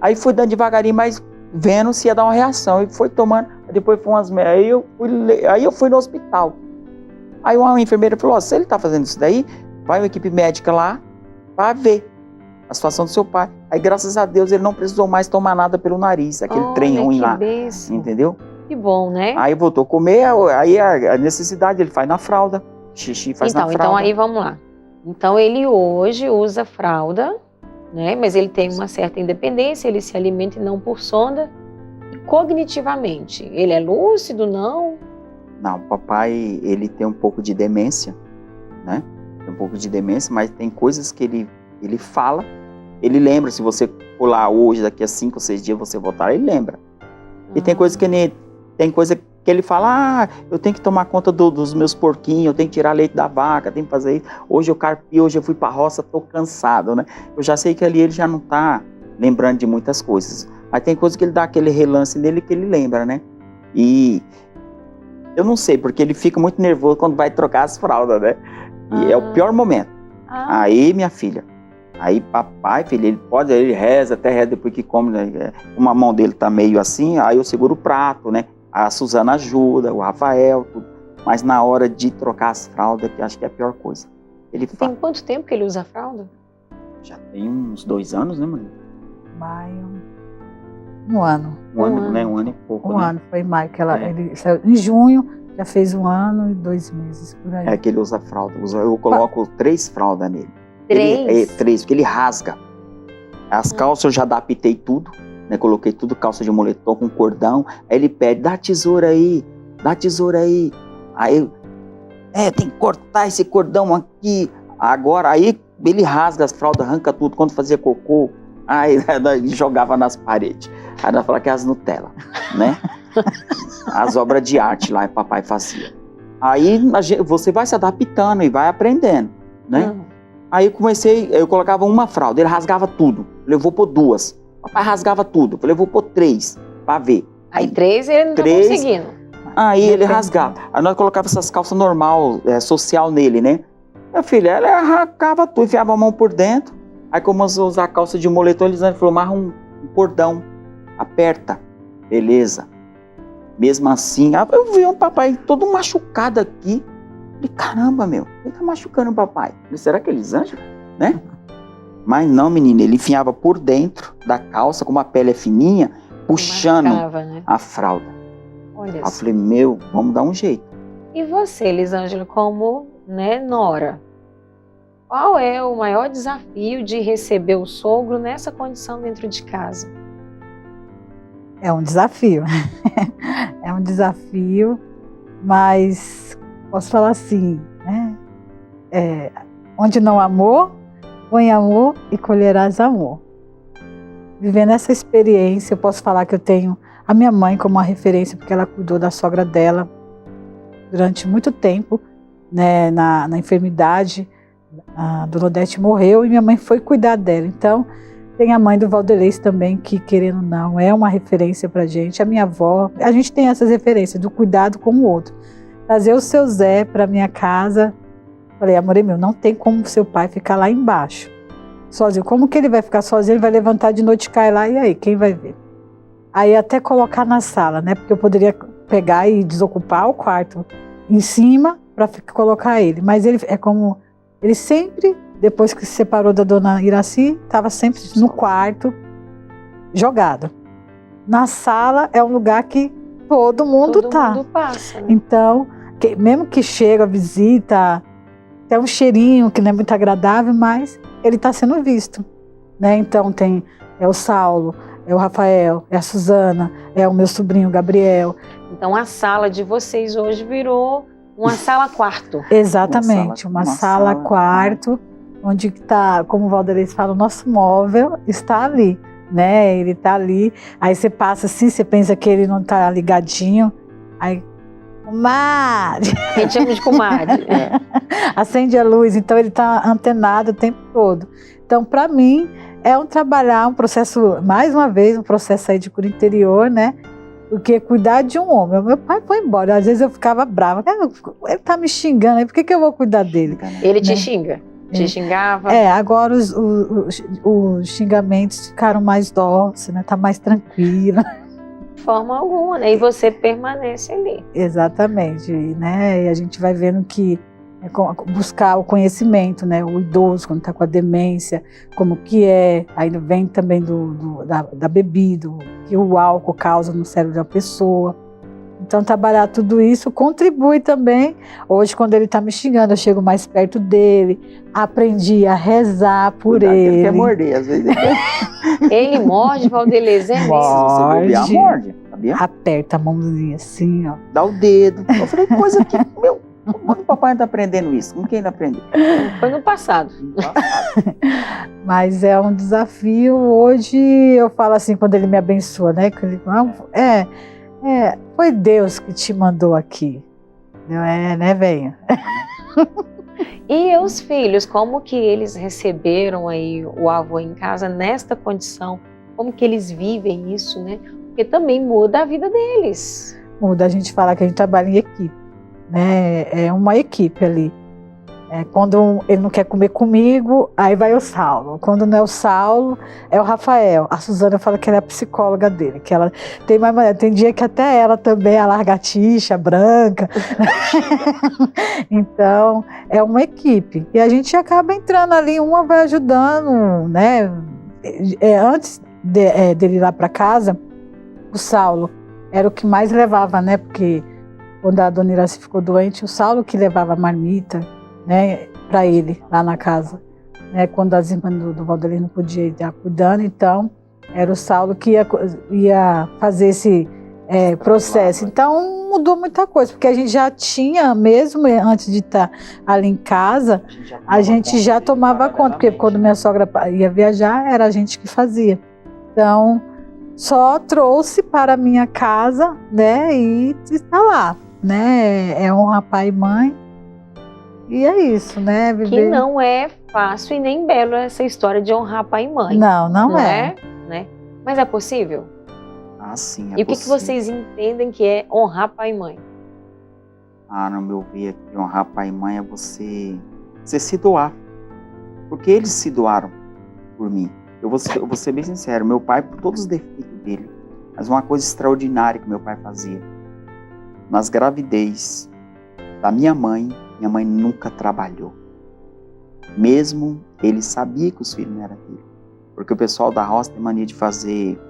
Speaker 2: Aí fui dando devagarinho, mas vendo se ia dar uma reação. E foi tomando, depois foi umas meia. Aí eu fui no hospital. Aí uma enfermeira falou, se ele tá fazendo isso daí, vai uma equipe médica lá para ver a situação do seu pai. Aí graças a Deus ele não precisou mais tomar nada pelo nariz, aquele trem ruim lá.
Speaker 1: Bênção.
Speaker 2: Entendeu?
Speaker 1: Que bom, né?
Speaker 2: Aí voltou a comer, aí a necessidade ele faz na fralda, xixi faz na fralda.
Speaker 1: Então aí vamos lá. Então ele hoje usa fralda, né? Mas ele tem uma certa independência, ele se alimenta e não por sonda. E cognitivamente, ele é lúcido, não?
Speaker 2: Não, o papai, ele tem um pouco de demência, né? Tem um pouco de demência, mas tem coisas que ele fala, ele lembra. Se você pular hoje, daqui a 5 ou 6 dias você voltar, ele lembra. E tem coisa que ele fala, eu tenho que tomar conta dos meus porquinhos, eu tenho que tirar leite da vaca, tenho que fazer isso. Hoje eu carpi, hoje eu fui pra roça, tô cansado, né? Eu já sei que ali ele já não tá lembrando de muitas coisas. Mas tem coisa que ele dá aquele relance nele que ele lembra, né? E eu não sei, porque ele fica muito nervoso quando vai trocar as fraldas, né? E é o pior momento. Aí, minha filha, aí papai, filho, ele reza, até reza depois que come, né? Uma mão dele tá meio assim, aí eu seguro o prato, né? A Suzana ajuda, o Rafael, tudo. Mas na hora de trocar as fraldas, que acho que é a pior coisa.
Speaker 1: Tem quanto tempo que ele usa a fralda?
Speaker 2: Já tem uns 2 anos, né, mãe?
Speaker 3: Maio. Um ano.
Speaker 2: Um ano, né? Um ano e pouco, né?
Speaker 3: Foi em maio que ele saiu. Em junho, já fez 1 ano e 2 meses, por aí.
Speaker 2: É que ele usa fralda. Eu coloco 3 fraldas nele.
Speaker 1: 3?
Speaker 2: 3, porque ele rasga. As calças eu já adaptei tudo, né? Coloquei tudo, calça de moletom com cordão. Aí ele pede, dá tesoura aí. Aí, tem que cortar esse cordão aqui. Agora, aí ele rasga as fraldas, arranca tudo. Quando fazia cocô, aí jogava nas paredes. Aí ela fala que é as Nutella, né? As obras de arte lá, papai fazia. Aí você vai se adaptando e vai aprendendo, né? Aí eu colocava uma fralda, ele rasgava tudo. Eu vou pôr 2. Papai rasgava tudo. Eu falei, eu vou pôr 3 pra ver.
Speaker 1: Aí 3 ele não tá conseguindo.
Speaker 2: Aí ele rasgava. Aí nós colocávamos essas calças normal, social nele, né? Minha filha, ela arrancava tudo, enfiava a mão por dentro. Aí começou a usar a calça de moletom, ele falou, amarra um cordão, aperta. Beleza. Mesmo assim, eu vi um papai todo machucado aqui. Falei, caramba, meu, ele tá machucando o papai. Falei, será que eles anjam, né? Mas não, menina, ele enfiava por dentro da calça, como a pele é fininha, puxando a fralda.
Speaker 1: Olha
Speaker 2: eu falei, meu, vamos dar um jeito.
Speaker 1: E você, Elisângela, como, né, nora, qual é o maior desafio de receber o sogro nessa condição dentro de casa?
Speaker 3: É um desafio. É um desafio, mas posso falar assim, né? Onde não amor, põe amor e colherás amor. Vivendo essa experiência, eu posso falar que eu tenho a minha mãe como uma referência, porque ela cuidou da sogra dela durante muito tempo, né, na enfermidade. A Dona Odete morreu e minha mãe foi cuidar dela. Então, tem a mãe do Valdelez também, que querendo ou não, é uma referência pra gente. A minha avó, a gente tem essas referências do cuidado com o outro. Trazer o seu Zé pra minha casa. Falei, amor meu, não tem como seu pai ficar lá embaixo, sozinho. Como que ele vai ficar sozinho? Ele vai levantar de noite e cai lá, e aí, quem vai ver? Aí até colocar na sala, né? Porque eu poderia pegar e desocupar o quarto em cima para colocar ele. Mas ele é como... Ele sempre, depois que se separou da dona Iraci, estava sempre no quarto, jogado. Na sala é um lugar que todo mundo tá.
Speaker 1: Todo mundo passa, né?
Speaker 3: Então, mesmo que chega a visita, tem um cheirinho que não é muito agradável, mas ele está sendo visto, né? Então tem o Saulo, é o Rafael, é a Suzana, é o meu sobrinho Gabriel.
Speaker 1: Então a sala de vocês hoje virou uma sala-quarto.
Speaker 3: Exatamente, uma sala-quarto, onde está, como o Valdelez fala, o nosso móvel está ali, né? Ele está ali, aí você passa assim, você pensa que ele não está ligadinho, aí, comadre!
Speaker 1: A gente chama de comadre.
Speaker 3: acende a luz, então ele está antenado o tempo todo. Então, para mim, é um processo, mais uma vez, um processo aí de cura interior, né? Porque cuidar de um homem. Meu pai foi embora, às vezes eu ficava brava. Ele tá me xingando, aí por que eu vou cuidar dele?
Speaker 1: Ele te xinga? Te xingava?
Speaker 3: Agora os xingamentos ficaram mais dóceis, né? Tá mais tranquilo.
Speaker 1: De forma alguma, né? E você permanece ali.
Speaker 3: Exatamente, né? E a gente vai vendo que buscar o conhecimento, né? O idoso, quando está com a demência, como que é. Aí vem também da bebida, que o álcool causa no cérebro da pessoa. Então, trabalhar tudo isso contribui também. Hoje, quando ele está me xingando, eu chego mais perto dele, aprendi a rezar por ele.
Speaker 2: Ele quer morder, às vezes.
Speaker 1: Ele morde, Valdelezé?
Speaker 2: Morde, sabia?
Speaker 3: Aperta a mãozinha assim, ó.
Speaker 2: Dá o dedo. Eu falei, coisa que, quando o papai está aprendendo isso? Com quem ele aprendeu?
Speaker 1: Foi no passado.
Speaker 3: Mas é um desafio. Hoje eu falo assim, quando ele me abençoa, né? Que ele fala, foi Deus que te mandou aqui. Né, velho?
Speaker 1: E os filhos, como que eles receberam aí o avô em casa nesta condição? Como que eles vivem isso, né? Porque também muda a vida deles.
Speaker 3: Muda, a gente fala que a gente trabalha em equipe, né? É uma equipe ali. Quando ele não quer comer comigo, aí vai o Saulo. Quando não é o Saulo, é o Rafael. A Suzana fala que ela é a psicóloga dele, que ela tem mais maneira. Tem dia que até ela também é a largatixa, branca. Então, é uma equipe. E a gente acaba entrando ali, uma vai ajudando, né? Antes dele ir lá para casa, o Saulo era o que mais levava, né? Porque quando a dona Iraci ficou doente, o Saulo que levava a marmita, né, para ele lá na casa, né, quando as irmãs do Valdelez não podiam estar cuidando, então era o Saulo que ia fazer esse processo. Então mudou muita coisa, porque a gente já tinha, mesmo antes de estar ali em casa, a gente já tomava conta, porque quando minha sogra ia viajar, era a gente que fazia. Então só trouxe para a minha casa, né, e está lá, né, é honrar pai e mãe. E é isso, né? Viver...
Speaker 1: Que não é fácil e nem belo essa história de honrar pai e mãe.
Speaker 3: Não é.
Speaker 1: Né? Mas é possível?
Speaker 2: Ah, sim,
Speaker 1: E o que vocês entendem que é honrar pai e mãe?
Speaker 2: No meu ver, honrar pai e mãe é você se doar. Porque eles se doaram por mim. Eu vou ser bem sincero, meu pai, por todos os defeitos dele, mas uma coisa extraordinária que meu pai fazia. Nas gravidez da minha mãe nunca trabalhou. Mesmo ele sabia que os filhos não eram dele. Porque o pessoal da roça tem mania de fazer,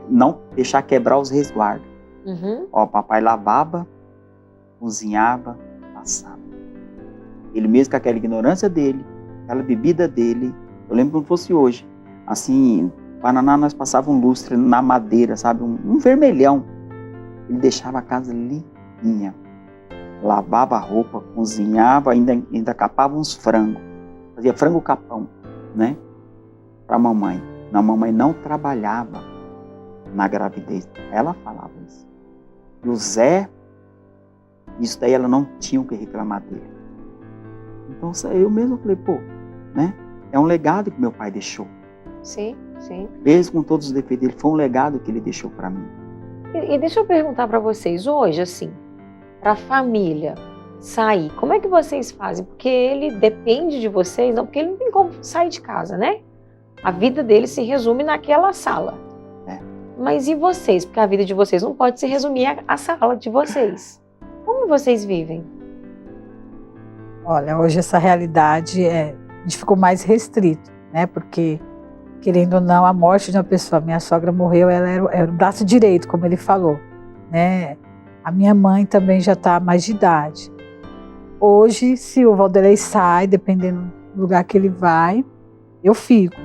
Speaker 2: não deixar quebrar os resguardos.
Speaker 1: Uhum.
Speaker 2: Papai lavava, cozinhava, passava. Ele mesmo com aquela ignorância dele, aquela bebida dele, eu lembro como fosse hoje. Assim, Paraná nós passávamos um lustre na madeira, sabe? Um vermelhão. Ele deixava a casa limpinha. Lavava a roupa, cozinhava, ainda capava uns frangos. Fazia frango capão, né? Para a mamãe. A mamãe não trabalhava na gravidez. Ela falava isso. E o Zé, isso daí ela não tinha o que reclamar dele. Então eu mesmo falei, né? É um legado que meu pai deixou.
Speaker 1: Sim.
Speaker 2: Mesmo com todos os defeitos dele, foi um legado que ele deixou para mim.
Speaker 1: E deixa eu perguntar para vocês, hoje, assim, para a família sair, como é que vocês fazem? Porque ele depende de vocês, não, porque ele não tem como sair de casa, né? A vida dele se resume naquela sala. Mas e vocês? Porque a vida de vocês não pode se resumir à sala de vocês. Como vocês vivem?
Speaker 3: Olha, hoje essa realidade a gente ficou mais restrito, né? Porque, querendo ou não, a morte de uma pessoa, minha sogra morreu, ela era o braço direito, como ele falou, né? A minha mãe também já está mais de idade. Hoje, se o Valdelez sai, dependendo do lugar que ele vai, eu fico.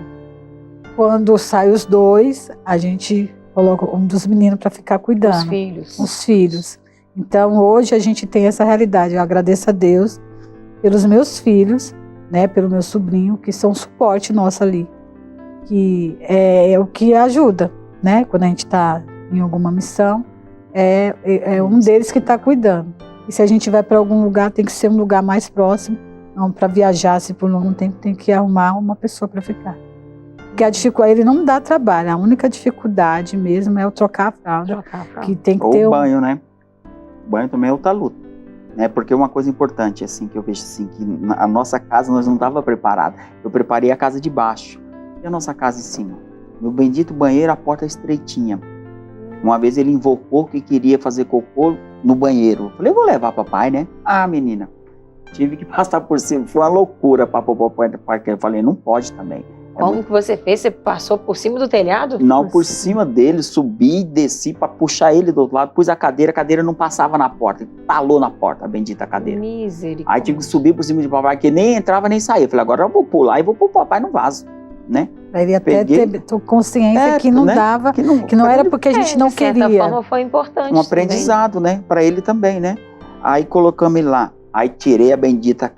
Speaker 3: Quando saem os dois, a gente coloca um dos meninos para ficar cuidando. Os filhos. Então, hoje a gente tem essa realidade. Eu agradeço a Deus pelos meus filhos, né, pelo meu sobrinho, que são suporte nosso ali. Que é o que ajuda, né? Quando a gente está em alguma missão, é um deles que está cuidando. E se a gente vai para algum lugar, tem que ser um lugar mais próximo. Não, para viajar, se por longo tempo, tem que arrumar uma pessoa para ficar. Porque a dificuldade, ele não dá trabalho. A única dificuldade mesmo é o trocar a fralda. Que tem que
Speaker 2: ou
Speaker 3: ter
Speaker 2: o banho, né? O banho também é outra luta. Né? Porque uma coisa importante, assim, que eu vejo assim, que a nossa casa nós não estava preparada. Eu preparei a casa de baixo e a nossa casa em cima. Meu bendito banheiro, a porta estreitinha. Uma vez ele invocou que queria fazer cocô no banheiro. Eu falei, eu vou levar papai, né? Ah, menina, tive que passar por cima. Foi uma loucura para o papai. Eu falei, não pode também.
Speaker 1: Como que você fez? Você passou por cima do telhado?
Speaker 2: Não, por cima dele, subi e desci para puxar ele do outro lado, pus a cadeira não passava na porta, talou na porta, a bendita cadeira.
Speaker 1: Misericórdia.
Speaker 2: Aí tive que subir por cima de papai, que nem entrava nem saía. Eu falei, agora eu vou pular e vou pôr o papai no vaso, né?
Speaker 3: Ele até ter consciência que não, né? Dava, que não era porque a gente não queria.
Speaker 1: De certa forma foi importante.
Speaker 2: Um aprendizado, também, né? Para ele também, né? Aí colocamos ele lá, aí tirei a bendita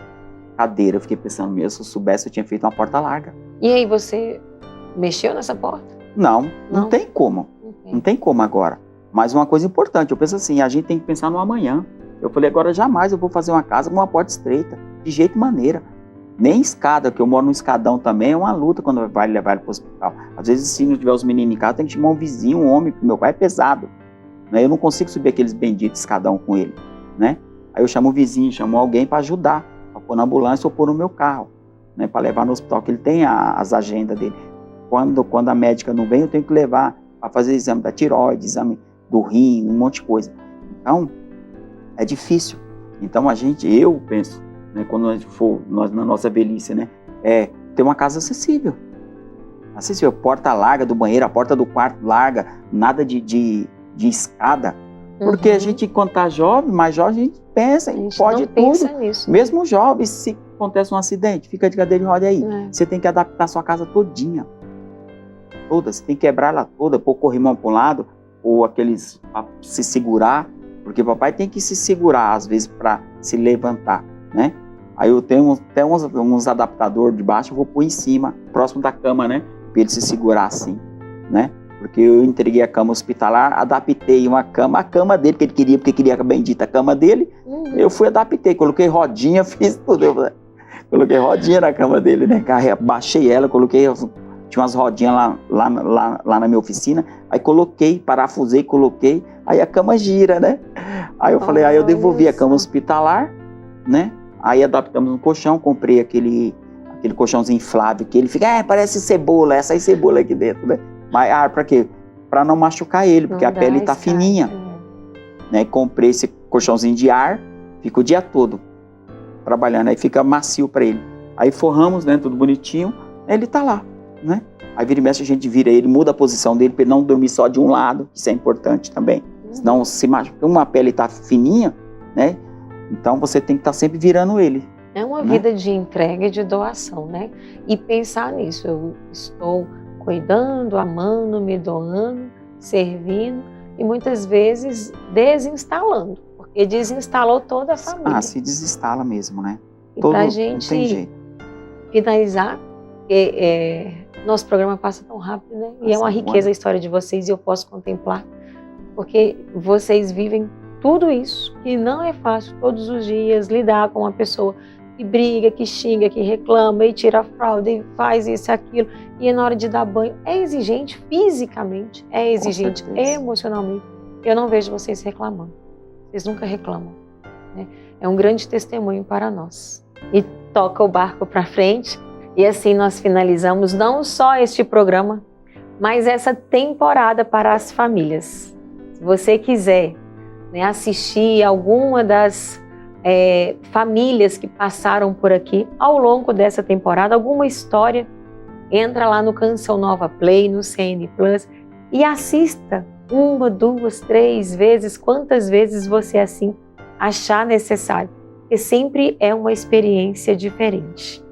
Speaker 2: cadeira. Eu fiquei pensando mesmo, se eu soubesse eu tinha feito uma porta larga.
Speaker 1: E aí você mexeu nessa porta?
Speaker 2: Não tem como. Não tem como agora. Mas uma coisa importante, eu penso assim, a gente tem que pensar no amanhã. Eu falei, agora jamais eu vou fazer uma casa com uma porta estreita, de jeito e maneira. Nem escada, que eu moro no escadão também, é uma luta quando vai levar ele para o hospital. Às vezes, se não tiver os meninos em casa, tem que chamar um vizinho, um homem, porque meu pai é pesado. Né? Eu não consigo subir aqueles benditos escadão com ele. Né? Aí eu chamo o vizinho, chamo alguém para ajudar, para pôr na ambulância ou pôr no meu carro. Né, para levar no hospital, que ele tem as agendas dele. Quando a médica não vem, eu tenho que levar para fazer exame da tireoide, exame do rim, um monte de coisa. Então, é difícil. Então, eu penso, né, quando nós na nossa velhice, né, ter uma casa acessível. Acessível, porta larga do banheiro, a porta do quarto larga, nada de escada. Porque a gente, quando está jovem, mais jovem, a gente pensa, pode tudo.
Speaker 1: Pensa nisso.
Speaker 2: Mesmo jovem, se acontece um acidente, fica de cadeira de roda aí. Você tem que adaptar a sua casa todinha. Toda, você tem que quebrar ela toda, pôr corrimão para um lado, ou aqueles para se segurar, porque o papai tem que se segurar, às vezes, para se levantar, né? Aí eu tenho até uns adaptadores de baixo, eu vou pôr em cima, próximo da cama, né? Para ele se segurar assim, né? Porque eu entreguei a cama hospitalar, adaptei uma cama, a cama dele, que ele queria, porque queria a bendita cama dele, eu fui, adaptei, coloquei rodinha, fiz tudo, coloquei rodinha na cama dele, né? Baixei ela, coloquei, tinha umas rodinhas lá na minha oficina, aí coloquei, parafusei, coloquei, aí a cama gira, né? Aí eu falei, aí eu devolvi a cama hospitalar, né? Aí adaptamos um colchão, comprei aquele colchãozinho inflável, que ele fica, parece cebola, essa aí cebola aqui dentro, né? Mas, pra quê? Pra não machucar ele, porque a pele tá fininha. Né? Comprei esse colchãozinho de ar, fica o dia todo trabalhando, aí fica macio pra ele. Aí forramos, né, tudo bonitinho, ele tá lá, né? Aí vira e mexe, a gente vira ele, muda a posição dele pra ele não dormir só de um lado, isso é importante também. Senão se machuca, uma pele tá fininha, né? Então você tem que estar sempre virando ele.
Speaker 1: É uma vida de entrega e de doação, né? E pensar nisso, eu estou cuidando, amando, me doando, servindo e muitas vezes desinstalando, porque desinstalou toda a família.
Speaker 2: Se desinstala mesmo, né?
Speaker 1: E pra gente finalizar, nosso programa passa tão rápido, né? E é uma riqueza a história de vocês e eu posso contemplar, porque vocês vivem tudo isso, que não é fácil todos os dias lidar com uma pessoa que briga, que xinga, que reclama e tira a fralda e faz isso e aquilo. E na hora de dar banho, é exigente fisicamente, é exigente emocionalmente. Eu não vejo vocês reclamando. Vocês nunca reclamam. Né? É um grande testemunho para nós. E toca o barco para frente. E assim nós finalizamos não só este programa, mas essa temporada para as famílias. Se você quiser, né, assistir alguma das famílias que passaram por aqui ao longo dessa temporada, alguma história, entra lá no Canção Nova Play, no CN Plus e assista 1, 2, 3 vezes, quantas vezes você assim achar necessário, porque sempre é uma experiência diferente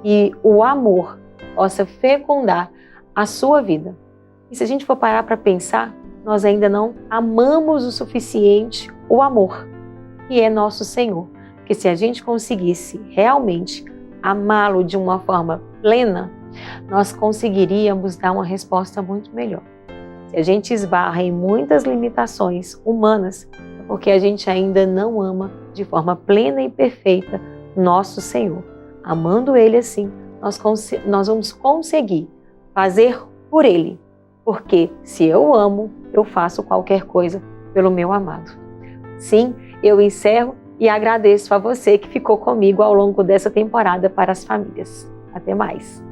Speaker 1: e o amor possa fecundar a sua vida. E se a gente for parar para pensar, nós ainda não amamos o suficiente o amor, que é nosso Senhor. Porque se a gente conseguisse realmente amá-lo de uma forma plena, nós conseguiríamos dar uma resposta muito melhor. Se a gente esbarra em muitas limitações humanas, é porque a gente ainda não ama de forma plena e perfeita nosso Senhor. Amando Ele assim, nós vamos conseguir fazer por Ele, porque se eu amo, eu faço qualquer coisa pelo meu amado. Sim, eu encerro e agradeço a você que ficou comigo ao longo dessa temporada para as famílias. Até mais!